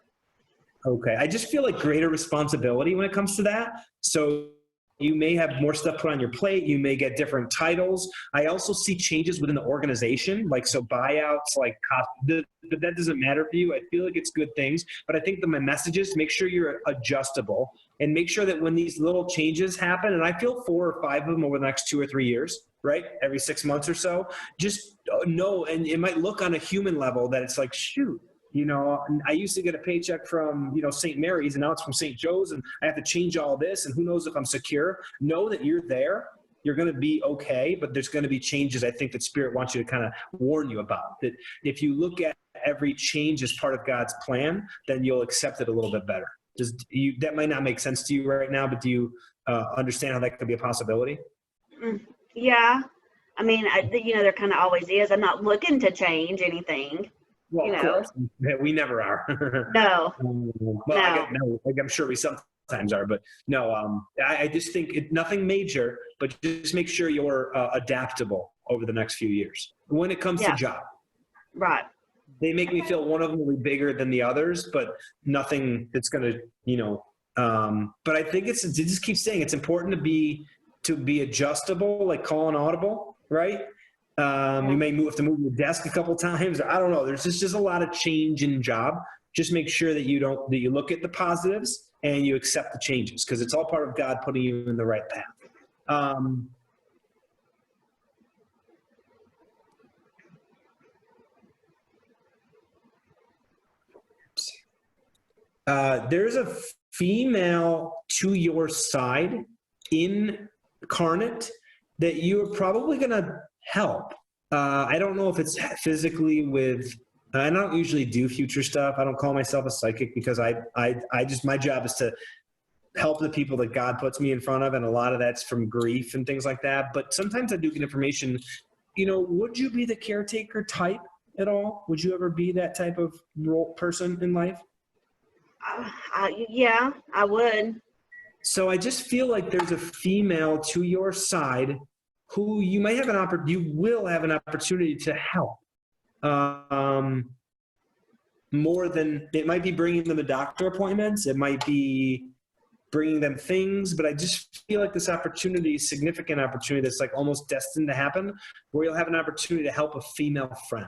Okay. I just feel like greater responsibility when it comes to that. So you may have more stuff put on your plate. You may get different titles. I also see changes within the organization, like so buyouts, like but that doesn't matter for you. I feel like it's good things, but I think my message is make sure you're adjustable and make sure that when these little changes happen, and I feel 4 or 5 of them over the next 2 or 3 years, right? Every 6 months or so, just know, and it might look on a human level that it's like, shoot, I used to get a paycheck from, St. Mary's and now it's from St. Joe's and I have to change all this and who knows if I'm secure. Know that you're there. You're going to be okay, but there's going to be changes I think that Spirit wants you to kind of warn you about. That if you look at every change as part of God's plan, then you'll accept it a little bit better. That might not make sense to you right now, but do you understand how that could be a possibility? Yeah. I mean, there kind of always is. I'm not looking to change anything. Well, of course. We never are. No. I'm sure we sometimes are, but no. I just think nothing major, but just make sure you're adaptable over the next few years when it comes to job. Right. They make me feel one of them will be bigger than the others, but nothing that's going to, But I think just keep saying it's important to be adjustable, like call an audible, right? You may have to move your desk a couple times. I don't know. There's just a lot of change in job. Just make sure that you look at the positives and you accept the changes because it's all part of God putting you in the right path. There's a female to your side incarnate that you're probably going to help. I don't know if it's physically I don't usually do future stuff. I don't call myself a psychic because my job is to help the people that God puts me in front of, and a lot of that's from grief and things like that. But sometimes I do get information. Would you be the caretaker type at all? Would you ever be that type of role person in life? Yeah, I would. So I just feel like there's a female to your side who you might have you will have an opportunity to help. More than it might be bringing them to doctor appointments. It might be bringing them things, but I just feel like this opportunity, significant opportunity that's like almost destined to happen, where you'll have an opportunity to help a female friend.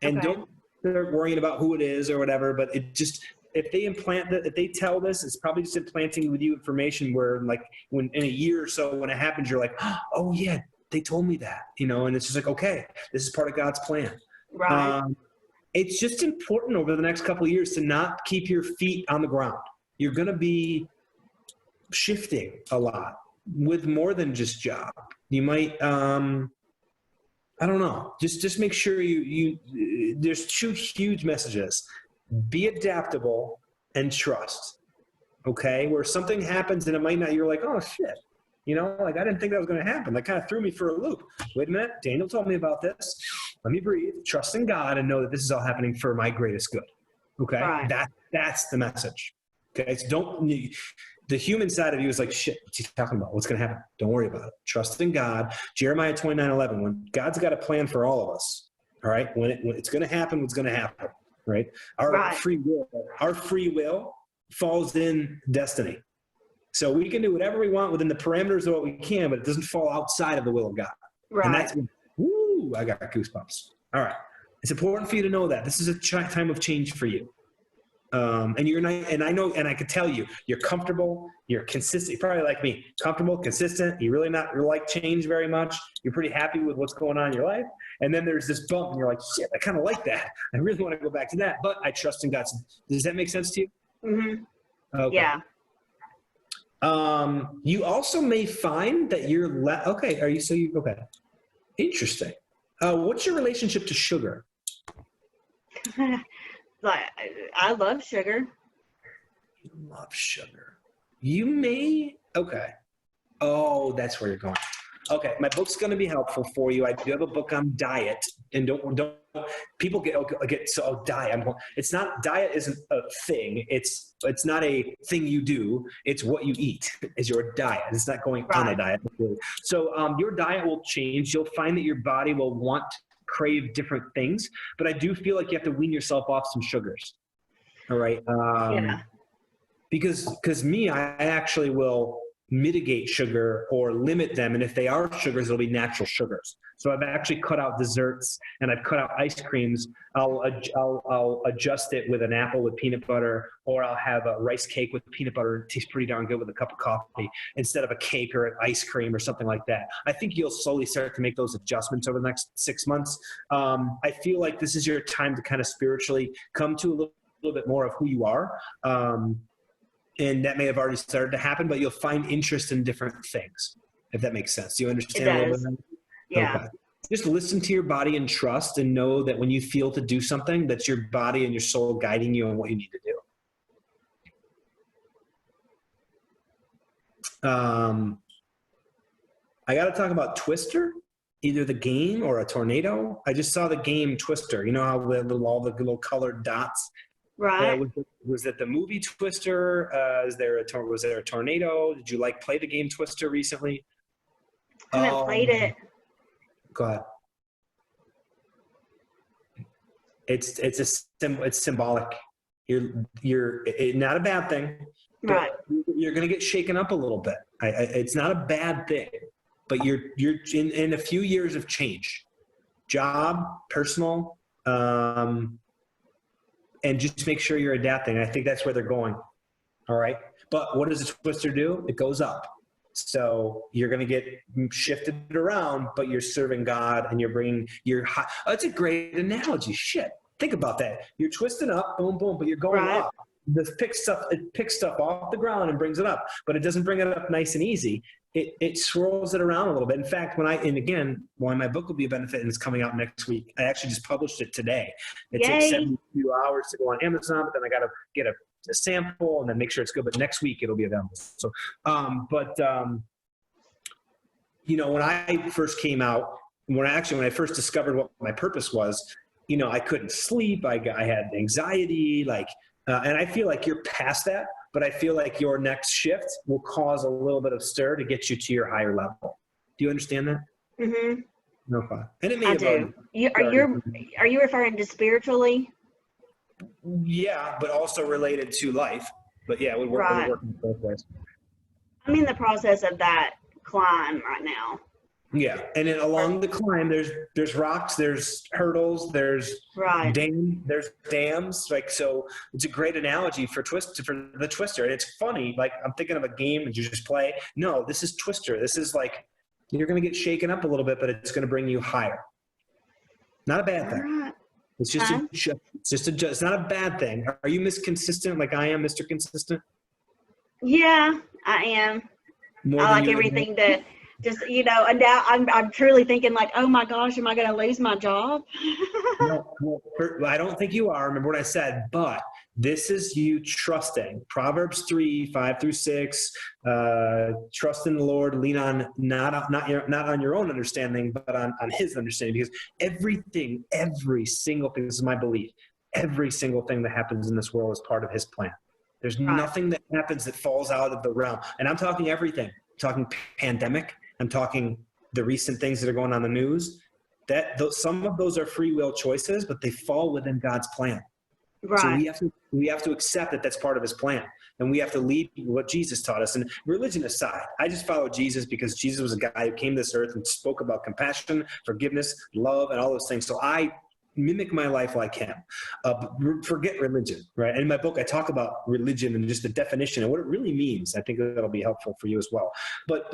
And don't start worrying about who it is or whatever, but it just, if they tell this, it's probably just implanting with you information where like when in a year or so, when it happens, you're like, oh yeah, they told me that, and it's just like, okay, this is part of God's plan. Right. It's just important over the next couple of years to not keep your feet on the ground. You're going to be shifting a lot with more than just job. You might, I don't know. Just make sure there's two huge messages. Be adaptable and trust. Okay? Where something happens and it might not, you're like, oh shit. Like I didn't think that was going to happen. That kind of threw me for a loop. Wait a minute. Daniel told me about this. Let me breathe, trust in God, and know that this is all happening for my greatest good. Okay? Right. That's the message. Okay? So the human side of you is like, shit, what's he talking about? What's going to happen? Don't worry about it. Trust in God. Jeremiah 29:11, when God's got a plan for all of us, all right? When it's going to happen, what's going to happen, right? Our free will falls in destiny. So we can do whatever we want within the parameters of what we can, but it doesn't fall outside of the will of God. Right. And that's I got goosebumps. All right. It's important for you to know that. This is a time of change for you. And you're not, and I know, and I could tell you're comfortable, you're consistent, you're probably like me, comfortable, consistent, you're really not, like change very much. You're pretty happy with what's going on in your life. And then there's this bump and you're like, shit, I kind of like that. I really want to go back to that, but I trust in God. Does that make sense to you? Mm-hmm. Okay. Yeah. You also may find that you're okay. Okay. Interesting. What's your relationship to sugar? Like, I love sugar. You love sugar. You may, okay. Oh, that's where you're going. Okay, my book's going to be helpful for you. I do have a book on diet, and don't people get so diet. It's not, diet isn't a thing. It's not a thing you do. It's what you eat is your diet. It's not going on a diet. So your diet will change. You'll find that your body will want to crave different things, but I do feel like you have to wean yourself off some sugars. All right. Because I actually will mitigate sugar or limit them. And if they are sugars, it'll be natural sugars. So I've actually cut out desserts and I've cut out ice creams. I'll adjust it with an apple with peanut butter, or I'll have a rice cake with peanut butter. It tastes pretty darn good with a cup of coffee instead of a cake or an ice cream or something like that. I think you'll slowly start to make those adjustments over the next 6 months. I feel like this is your time to kind of spiritually come to a little bit more of who you are. And that may have already started to happen, but you'll find interest in different things, if that makes sense. Do you understand a little bit? Yeah. Okay. Just listen to your body and trust, and know that when you feel to do something, that's your body and your soul guiding you on what you need to do. I got to talk about Twister, either the game or a tornado. I just saw the game Twister. You know how all the little colored dots? Right. Was it the movie Twister? Was there a tornado? Did you play the game Twister recently? I haven't played it. Go ahead. It's symbolic. You're not a bad thing. Right. You're going to get shaken up a little bit. It's not a bad thing, but you're in a few years of change, job, personal, and just make sure you're adapting. I think that's where they're going. All right. But what does a Twister do? It goes up. So you're going to get shifted around, but you're serving God and you're bringing that's a great analogy. Shit. Think about that. You're twisting up, boom, boom, but you're going up. It picks stuff off the ground and brings it up, but it doesn't bring it up nice and easy. It swirls it around a little bit. In fact, why my book will be a benefit and it's coming out next week. I actually just published it today. It takes 72 hours to go on Amazon, but then I got to get a a sample and then make sure it's good. But next week it'll be available. So, you know, when I first came out, when I first discovered what my purpose was, you know, I couldn't sleep. I had anxiety, and I feel like you're past that, but I feel like your next shift will cause a little bit of stir to get you to your higher level. Do you understand that? Mm-hmm. No problem. And it may I have do. already Are you referring to spiritually? Yeah, but also related to life. But yeah, we're Right. working both ways. I'm in the process of that climb right now. Yeah, and then along the climb, there's rocks, there's hurdles, there's Right. dams. Like, so it's a great analogy for the Twister. And it's funny. Like, I'm thinking of a game that you just play. No, this is Twister. This is like, you're going to get shaken up a little bit, but it's going to bring you higher. Not a bad All thing. right. It's it's not a bad thing. Are you consistent like I am, Mr. Consistent? Yeah, I am. More I than like you everything to just, you know, and now I'm truly thinking like, oh my gosh, am I going to lose my job? No, well, I don't think you are. Remember what I said, but this is you trusting. Proverbs 3:5-6. Trust in the Lord. Lean on not on your own understanding, but on His understanding. Because every single thing. This is my belief. Every single thing that happens in this world is part of His plan. There's nothing that happens that falls out of the realm. And I'm talking everything. I'm talking pandemic. I'm talking the recent things that are going on in the news. Some of those are free will choices, but they fall within God's plan. Right. So we have to accept that that's part of His plan, and we have to lead what Jesus taught us. And religion aside, I just follow Jesus because Jesus was a guy who came to this earth and spoke about compassion, forgiveness, love, and all those things. So I mimic my life like Him. Forget religion, right? And in my book, I talk about religion and just the definition and what it really means. I think that'll be helpful for you as well. But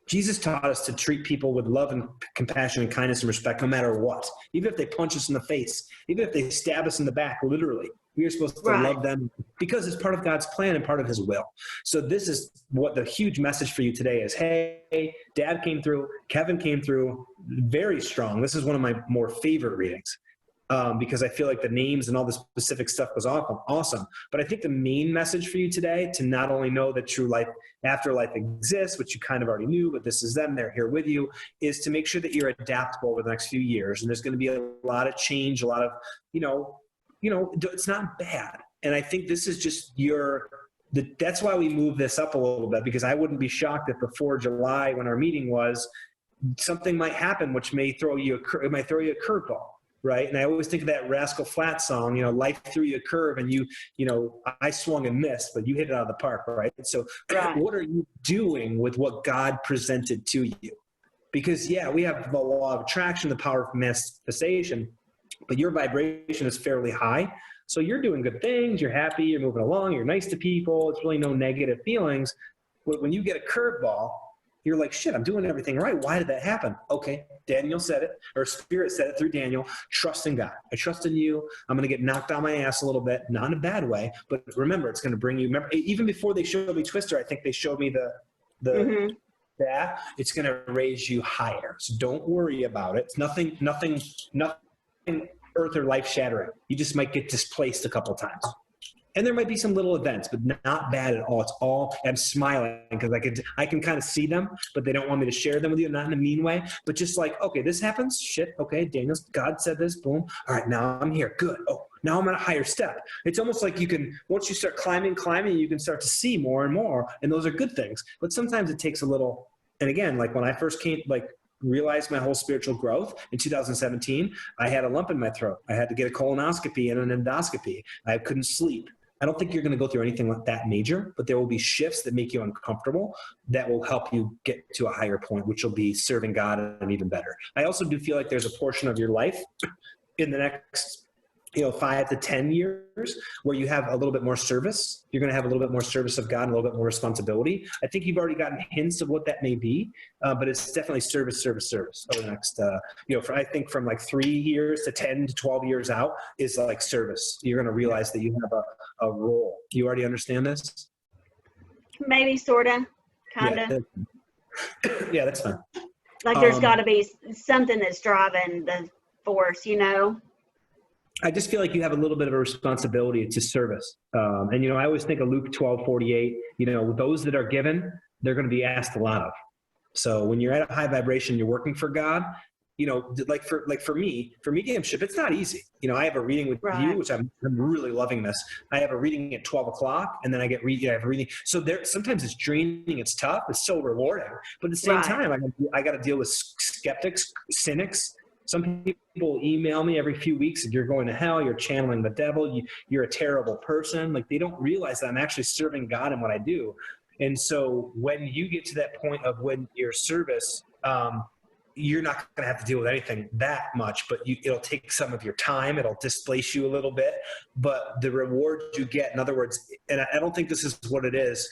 Jesus taught us to treat people with love and compassion and kindness and respect no matter what. Even if they punch us in the face, even if they stab us in the back, literally, we are supposed to love them because it's part of God's plan and part of His will. So this is what the huge message for you today is. Hey, Dad came through, Kevin came through, very strong. This is one of my more favorite readings. Because I feel like the names and all the specific stuff was awesome. But I think the main message for you today, to not only know that true life, afterlife exists, which you kind of already knew, but this is them, they're here with you, is to make sure that you're adaptable over the next few years. And there's going to be a lot of change, a lot of, it's not bad. And I think this is just that's why we move this up a little bit, because I wouldn't be shocked if before July, when our meeting was, something might happen, which may throw you a curveball. Right. And I always think of that Rascal Flatts song, life threw you a curve and I swung and missed, but you hit it out of the park. Right. So what are you doing with what God presented to you? Because, we have the law of attraction, the power of manifestation, but your vibration is fairly high. So you're doing good things. You're happy. You're moving along. You're nice to people. It's really no negative feelings. But when you get a curveball, you're like, shit, I'm doing everything right. Why did that happen? Okay, Daniel said it, or Spirit said it through Daniel. Trust in God. I trust in you. I'm going to get knocked on my ass a little bit, not in a bad way, but remember, it's going to bring you. Remember, even before they showed me Twister, I think they showed me that it's going to raise you higher. So don't worry about it. It's nothing earth or life shattering. You just might get displaced a couple times. And there might be some little events, but not bad at all. It's all, I'm smiling because I can kind of see them, but they don't want me to share them with you, not in a mean way, but just like, okay, this happens. Shit. Okay. God said this, boom. All right. Now I'm here. Good. Oh, now I'm at a higher step. It's almost like once you start climbing, you can start to see more and more. And those are good things. But sometimes it takes a little, and again, like when I first realized my whole spiritual growth in 2017, I had a lump in my throat. I had to get a colonoscopy and an endoscopy. I couldn't sleep. I don't think you're going to go through anything like that major, but there will be shifts that make you uncomfortable that will help you get to a higher point, which will be serving God and even better. I also do feel like there's a portion of your life in the next 5 to 10 years where you have a little bit more service. You're going to have a little bit more service of God and a little bit more responsibility. I think you've already gotten hints of what that may be, but it's definitely service over the next, I think from like 3 years to 10 to 12 years out is like service. You're going to realize that you have a role. You already understand this? Maybe, sort of, kind of. Yeah, that's fine. Like there's got to be something that's driving the force, I just feel like you have a little bit of a responsibility to service. And, I always think of Luke 12:48, those that are given, they're going to be asked a lot of. So when you're at a high vibration, you're working for God, like for me, for mediumship, it's not easy. I have a reading with you, which I'm really loving this. I have a reading at 12 o'clock and then I have a reading. So sometimes it's draining. It's tough. It's so rewarding, but at the same time, I got to deal with skeptics, cynics. Some people email me every few weeks and you're going to hell, you're channeling the devil, you're a terrible person. Like, they don't realize that I'm actually serving God in what I do. And so when you get to that point of when your service, you're not going to have to deal with anything that much, but it'll take some of your time. It'll displace you a little bit, but the reward you get, in other words, and I don't think this is what it is,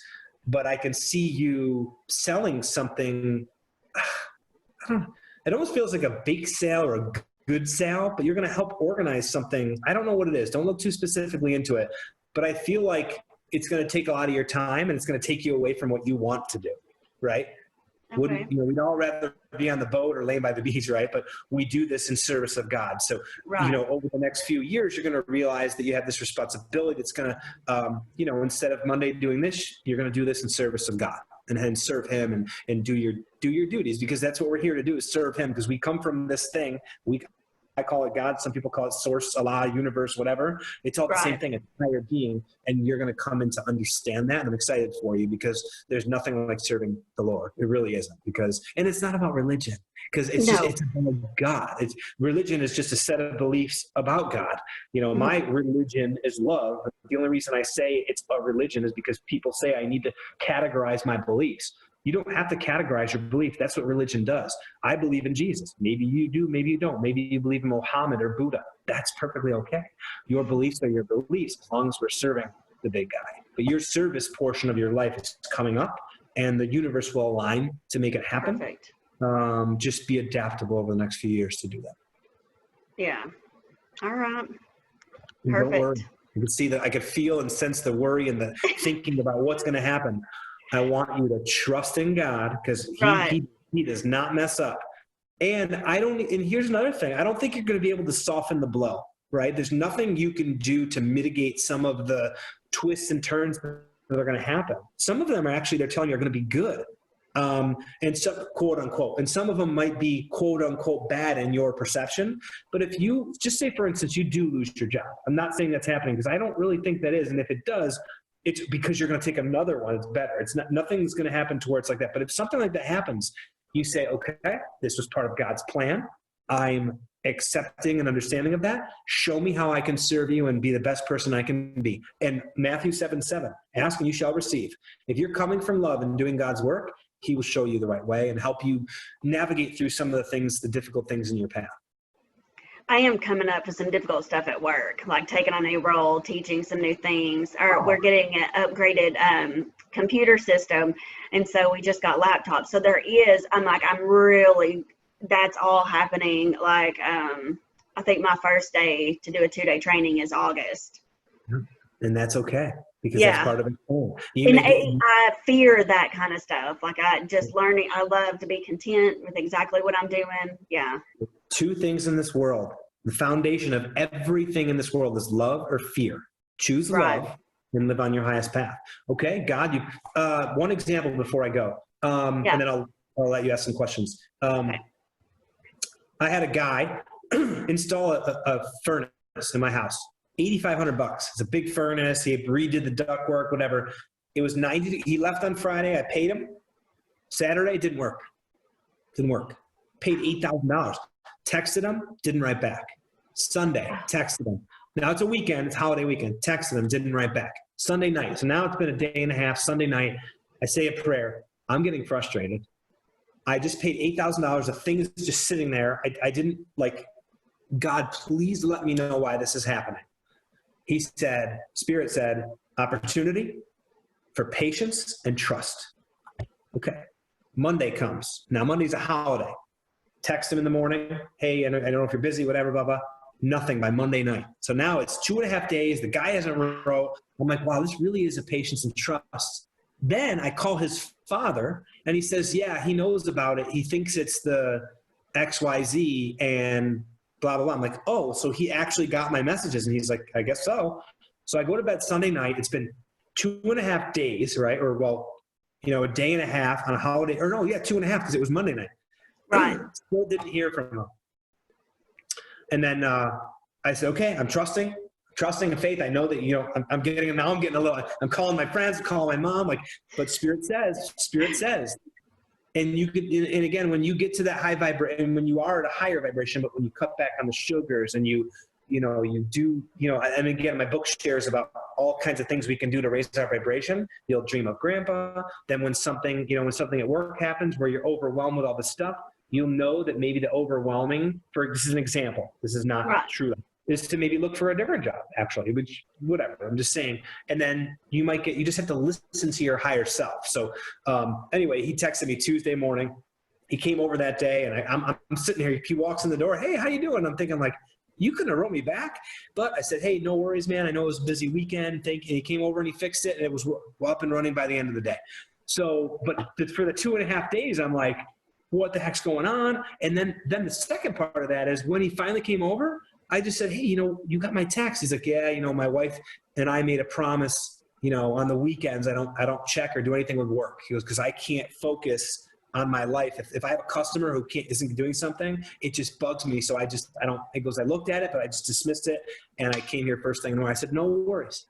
but I can see you selling something. It almost feels like a bake sale or a good sale, but you're going to help organize something. I don't know what it is. Don't look too specifically into it, but I feel like it's going to take a lot of your time and it's going to take you away from what you want to do. Right. Okay. We'd all rather be on the boat or laying by the beach, right? But we do this in service of God. So, over the next few years, you're going to realize that you have this responsibility that's going to, instead of Monday doing this, you're going to do this in service of God and serve him and do your duties, because that's what we're here to do, is serve him, because we come from this thing. I call it God. Some people call it source, Allah, universe, whatever. It's all the same thing, a higher being. And you're going to come in to understand that. And I'm excited for you, because there's nothing like serving the Lord. It really isn't, and it's not about religion, because it's about God. Religion is just a set of beliefs about God. My religion is love. The only reason I say it's a religion is because people say I need to categorize my beliefs. You don't have to categorize your belief. That's what religion does. I believe in Jesus. Maybe you do, maybe you don't. Maybe you believe in Muhammad or Buddha. That's perfectly okay. Your beliefs are your beliefs, as long as we're serving the big guy. But your service portion of your life is coming up, and the universe will align to make it happen. Perfect. Just be adaptable over the next few years to do that. Yeah. All right. And perfect. Don't worry. You can see that I could feel and sense the worry and the thinking about what's going to happen. I want you to trust in God, because he does not mess up. And here's another thing. I don't think you're going to be able to soften the blow, right? There's nothing you can do to mitigate some of the twists and turns that are going to happen. Some of them they're telling you are going to be good. And some, quote unquote, and some of them might be quote unquote bad in your perception. But if you just say, for instance, you do lose your job. I'm not saying that's happening, because I don't really think that is. And if it does, it's because you're going to take another one. It's better. Nothing's going to happen to where it's like that. But if something like that happens, you say, okay, this was part of God's plan. I'm accepting and understanding of that. Show me how I can serve you and be the best person I can be. And Matthew 7:7, ask and you shall receive. If you're coming from love and doing God's work, he will show you the right way and help you navigate through some of the things, the difficult things in your path. I am coming up with some difficult stuff at work, like taking on a new role, teaching some new things, or we're getting an upgraded computer system. And so we just got laptops. So that's all happening. Like, I think my first day to do a 2-day training is August. And that's okay, because that's part of it. I fear that kind of stuff. Like, I love to be content with exactly what I'm doing. Yeah. Two things in this world. The foundation of everything in this world is love or fear. Choose love and live on your highest path. Okay, God, one example before I go, and then I'll let you ask some questions. I had a guy install a furnace in my house, $8,500. It's a big furnace. He redid the ductwork, whatever. It was 90. He left on Friday. I paid him. Saturday, it didn't work. Paid $8,000. Texted him, didn't write back. Sunday, texted him. Now it's a weekend, it's holiday weekend. Texted him, didn't write back. Sunday night. So now it's been a day and a half. Sunday night, I say a prayer. I'm getting frustrated. I just paid $8,000. The thing is just sitting there. I didn't God, please let me know why this is happening. He said, Spirit said, opportunity for patience and trust. Okay. Monday comes. Now Monday's a holiday. Text him in the morning. Hey, I don't know if you're busy, whatever, blah, blah. Nothing by Monday night. So now it's 2.5 days. The guy hasn't wrote. I'm like, wow, this really is a patience and trust. Then I call his father and he says, yeah, he knows about it. He thinks it's the XYZ. And blah, blah, blah. I'm like, oh, so he actually got my messages. And he's like, I guess so. So I go to bed Sunday night. It's been 2.5 days, right? Or, well, you know, a day and a half on a holiday. Or no, yeah, 2.5 because it was Monday night. Right. Still didn't hear from him. And then I said, okay, I'm trusting and faith. I know that, you know, I'm getting a little, I'm calling my friends, I'm calling my mom, like, but Spirit says. And you could, and again, when you get to that high vibration, when you are at a higher vibration, but when you cut back on the sugars and you do, and again, my book shares about all kinds of things we can do to raise our vibration. You'll dream of grandpa. Then when something at work happens where you're overwhelmed with all this stuff, you'll know that maybe the overwhelming, this is an example, this is not true, is to maybe look for a different job, actually, which, whatever, I'm just saying. And then you just have to listen to your higher self. So anyway, he texted me Tuesday morning. He came over that day, and I'm sitting here. He walks in the door. Hey, how you doing? I'm thinking like, you couldn't have wrote me back. But I said, hey, no worries, man. I know it was a busy weekend. And he came over and he fixed it, and it was up and running by the end of the day. So, but for the 2.5 days, I'm like, what the heck's going on? And then the second part of that is when he finally came over, I just said, hey, you got my text. He's like, yeah, my wife and I made a promise, on the weekends, I don't check or do anything with work. He goes, because I can't focus on my life. If I have a customer who isn't doing something, it just bugs me. So he goes, I looked at it, but I just dismissed it. And I came here first thing in the morning. I said, no worries.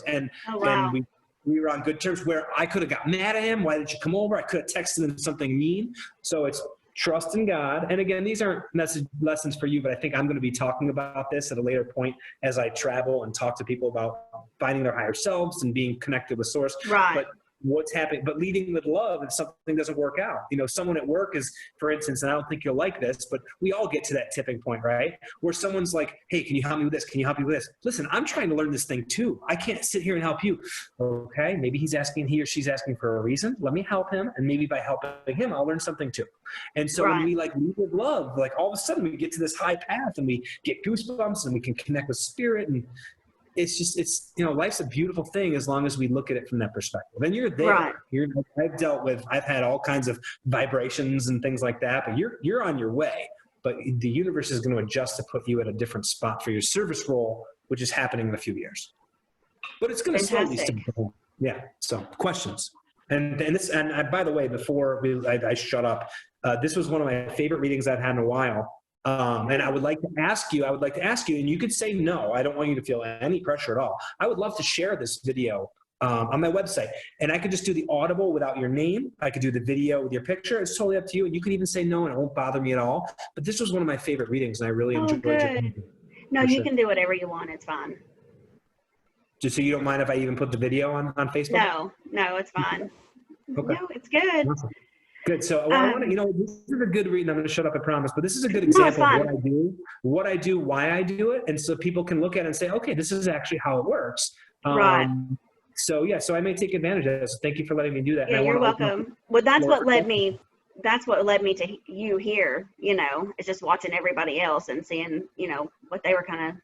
And, and we were on good terms where I could have got mad at him. Why did you come over? I could have texted him something mean. So it's trust in God. And again, these aren't lessons for you, but I think I'm going to be talking about this at a later point as I travel and talk to people about finding their higher selves and being connected with source. Right. But what's happening, but leading with love if something doesn't work out. Someone at work is, for instance, and I don't think you'll like this, but we all get to that tipping point, right? Where someone's like, hey, can you help me with this? Can you help me with this? Listen, I'm trying to learn this thing too. I can't sit here and help you. Okay, maybe he or she's asking for a reason. Let me help him. And maybe by helping him, I'll learn something too. And so when we lead with love, all of a sudden we get to this high path and we get goosebumps and we can connect with spirit. And it's life's a beautiful thing as long as we look at it from that perspective. And you're there. Right. I've had all kinds of vibrations and things like that, but you're on your way. But the universe is going to adjust to put you at a different spot for your service role, which is happening in a few years. But it's going to slowly start. Yeah. So questions. And by the way, before I shut up, this was one of my favorite readings I've had in a while. And I would like to ask you, and you could say no. I don't want you to feel any pressure at all. I would love to share this video on my website. And I could just do the audible without your name. I could do the video with your picture. It's totally up to you. And you can even say no, and it won't bother me at all. But this was one of my favorite readings, and I really enjoyed it. No, you can do whatever you want. It's fine. Just so you don't mind if I even put the video on Facebook? No, it's fine. Okay. No, it's good. Awesome. Good. So I want to, this is a good reading. I'm going to shut up, I promise. But this is a good example of what I do, why I do it. And so people can look at it and say, okay, this is actually how it works. Right. So I may take advantage of this. Thank you for letting me do that. Yeah, you're welcome. Well, that's what led me to you here, it's just watching everybody else and seeing, what they were kind of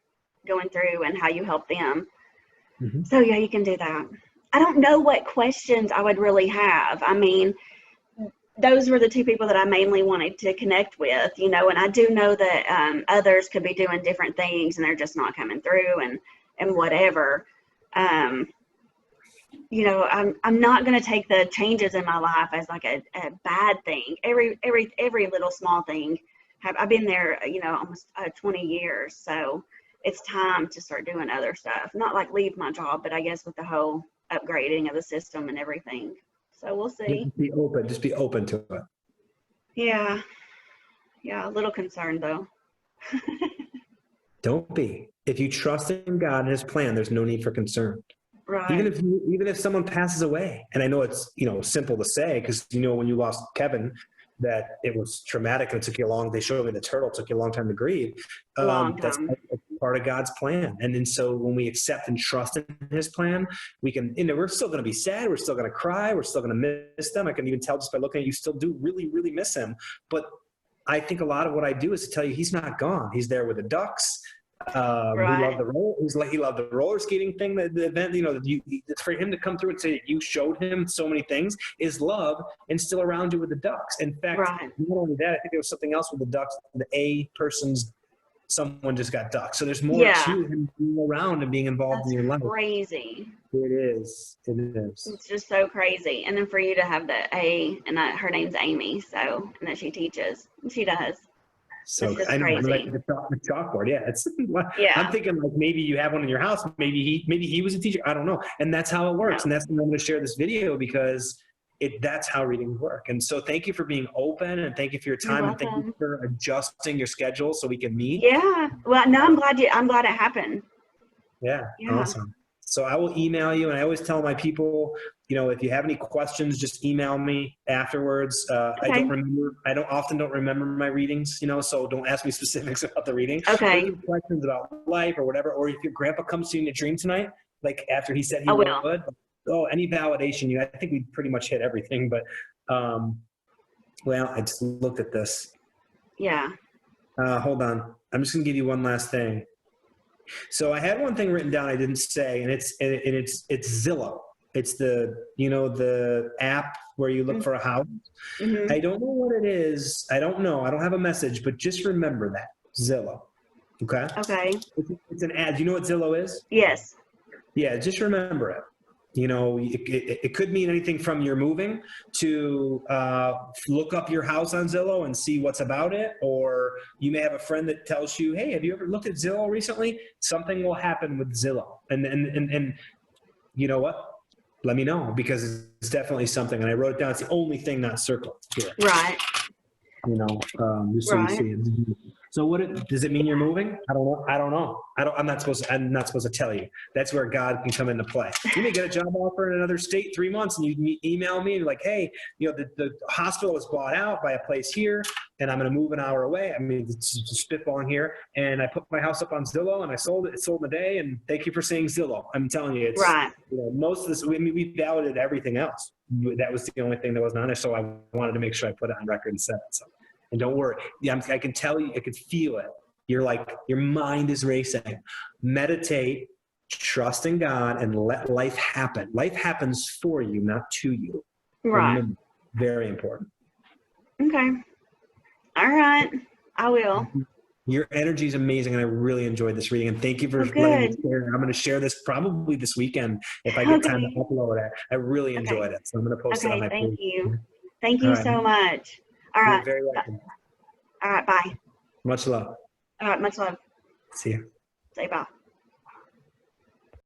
going through and how you helped them. Mm-hmm. So yeah, you can do that. I don't know what questions I would really have. I mean, those were the two people that I mainly wanted to connect with, and I do know that others could be doing different things and they're just not coming through and whatever. I'm not going to take the changes in my life as like a bad thing. Every little small thing. I've been there, almost 20 years. So it's time to start doing other stuff. Not like leave my job, but I guess with the whole upgrading of the system and everything. So we'll see. Just be open to it. Yeah, a little concerned though. Don't be. If you trust in God and His plan, there's no need for concern. Right. Even if someone passes away, and I know it's simple to say because when you lost Kevin, that it was traumatic and it took you they showed me the turtle, it took you a long time to grieve. That's part of God's plan. And then so when we accept and trust in His plan, we can, we're still going to be sad. We're still going to cry. We're still going to miss them. I can even tell just by looking at you, still do really, really miss him. But I think a lot of what I do is to tell you, he's not gone. He's there with the ducks. Right. He loved the roller skating thing, the event, it's for him to come through and say that you showed him so many things is love and still around you with the ducks. In fact, Not only that, I think there was something else with the ducks, the A person's someone just got ducked. So there's more Yeah. to him being around and being involved in your life. Crazy. It is. It is. It's just so crazy. And then for you to have the A, and her name's Amy, so, and that she teaches. She does. So it's just I know, crazy. like the chalkboard. Yeah, it's. Yeah. I'm thinking like maybe you have one in your house. Maybe he was a teacher. I don't know. And that's how it works. No. And that's why I'm going to share this video because that's how readings work. And so thank you for being open and thank you for your time and thank you for adjusting your schedule so we can meet. Yeah. Well, no, I'm glad it happened. Yeah. Awesome. So I will email you, and I always tell my people, if you have any questions, just email me afterwards. Okay. I often don't remember my readings, so don't ask me specifics about the reading. Okay. If you have questions about life or whatever, or if your grandpa comes to you in a dream tonight, like after he said he would, any validation, I think we pretty much hit everything, but, well, I just looked at this. Yeah. Hold on. I'm just gonna give you one last thing. So I had one thing written down I didn't say, and it's Zillow. It's the app where you look for a house. Mm-hmm. I don't know what it is. I don't know. I don't have a message, but just remember that Zillow. Okay. Okay. It's an ad. Do you know what Zillow is? Yes. Yeah. Just remember it. It could mean anything from you're moving to look up your house on Zillow and see what's about it. Or you may have a friend that tells you, hey, have you ever looked at Zillow recently? Something will happen with Zillow. And you know what? Let me know because it's definitely something. And I wrote it down. It's the only thing not circled here. Right. Just so you see it. So does it mean you're moving? I don't know. I'm not supposed to tell you. That's where God can come into play. You may get a job offer in another state 3 months and you email me and you're like, hey, the hospital was bought out by a place here and I'm going to move an hour away. I mean, it's just spitballing here. And I put my house up on Zillow and I sold it. It sold in a day. And thank you for saying Zillow. I'm telling you, it's right. Most of this, we validated everything else. That was the only thing that wasn't on there. So I wanted to make sure I put it on record and said it. So. And don't worry. I can tell you, I can feel it. You're like, your mind is racing. Meditate, trust in God, and let life happen. Life happens for you, not to you. Right. Remember, very important. Okay. All right. I will. Your energy is amazing, and I really enjoyed this reading. And thank you for letting me share. I'm going to share this probably this weekend if I get time to upload it. I really enjoyed it. So I'm going to post it on my page. Thank you. Thank you so much. All right. You're very welcome. All right. Bye. Much love. All right. Much love. See you. Say bye.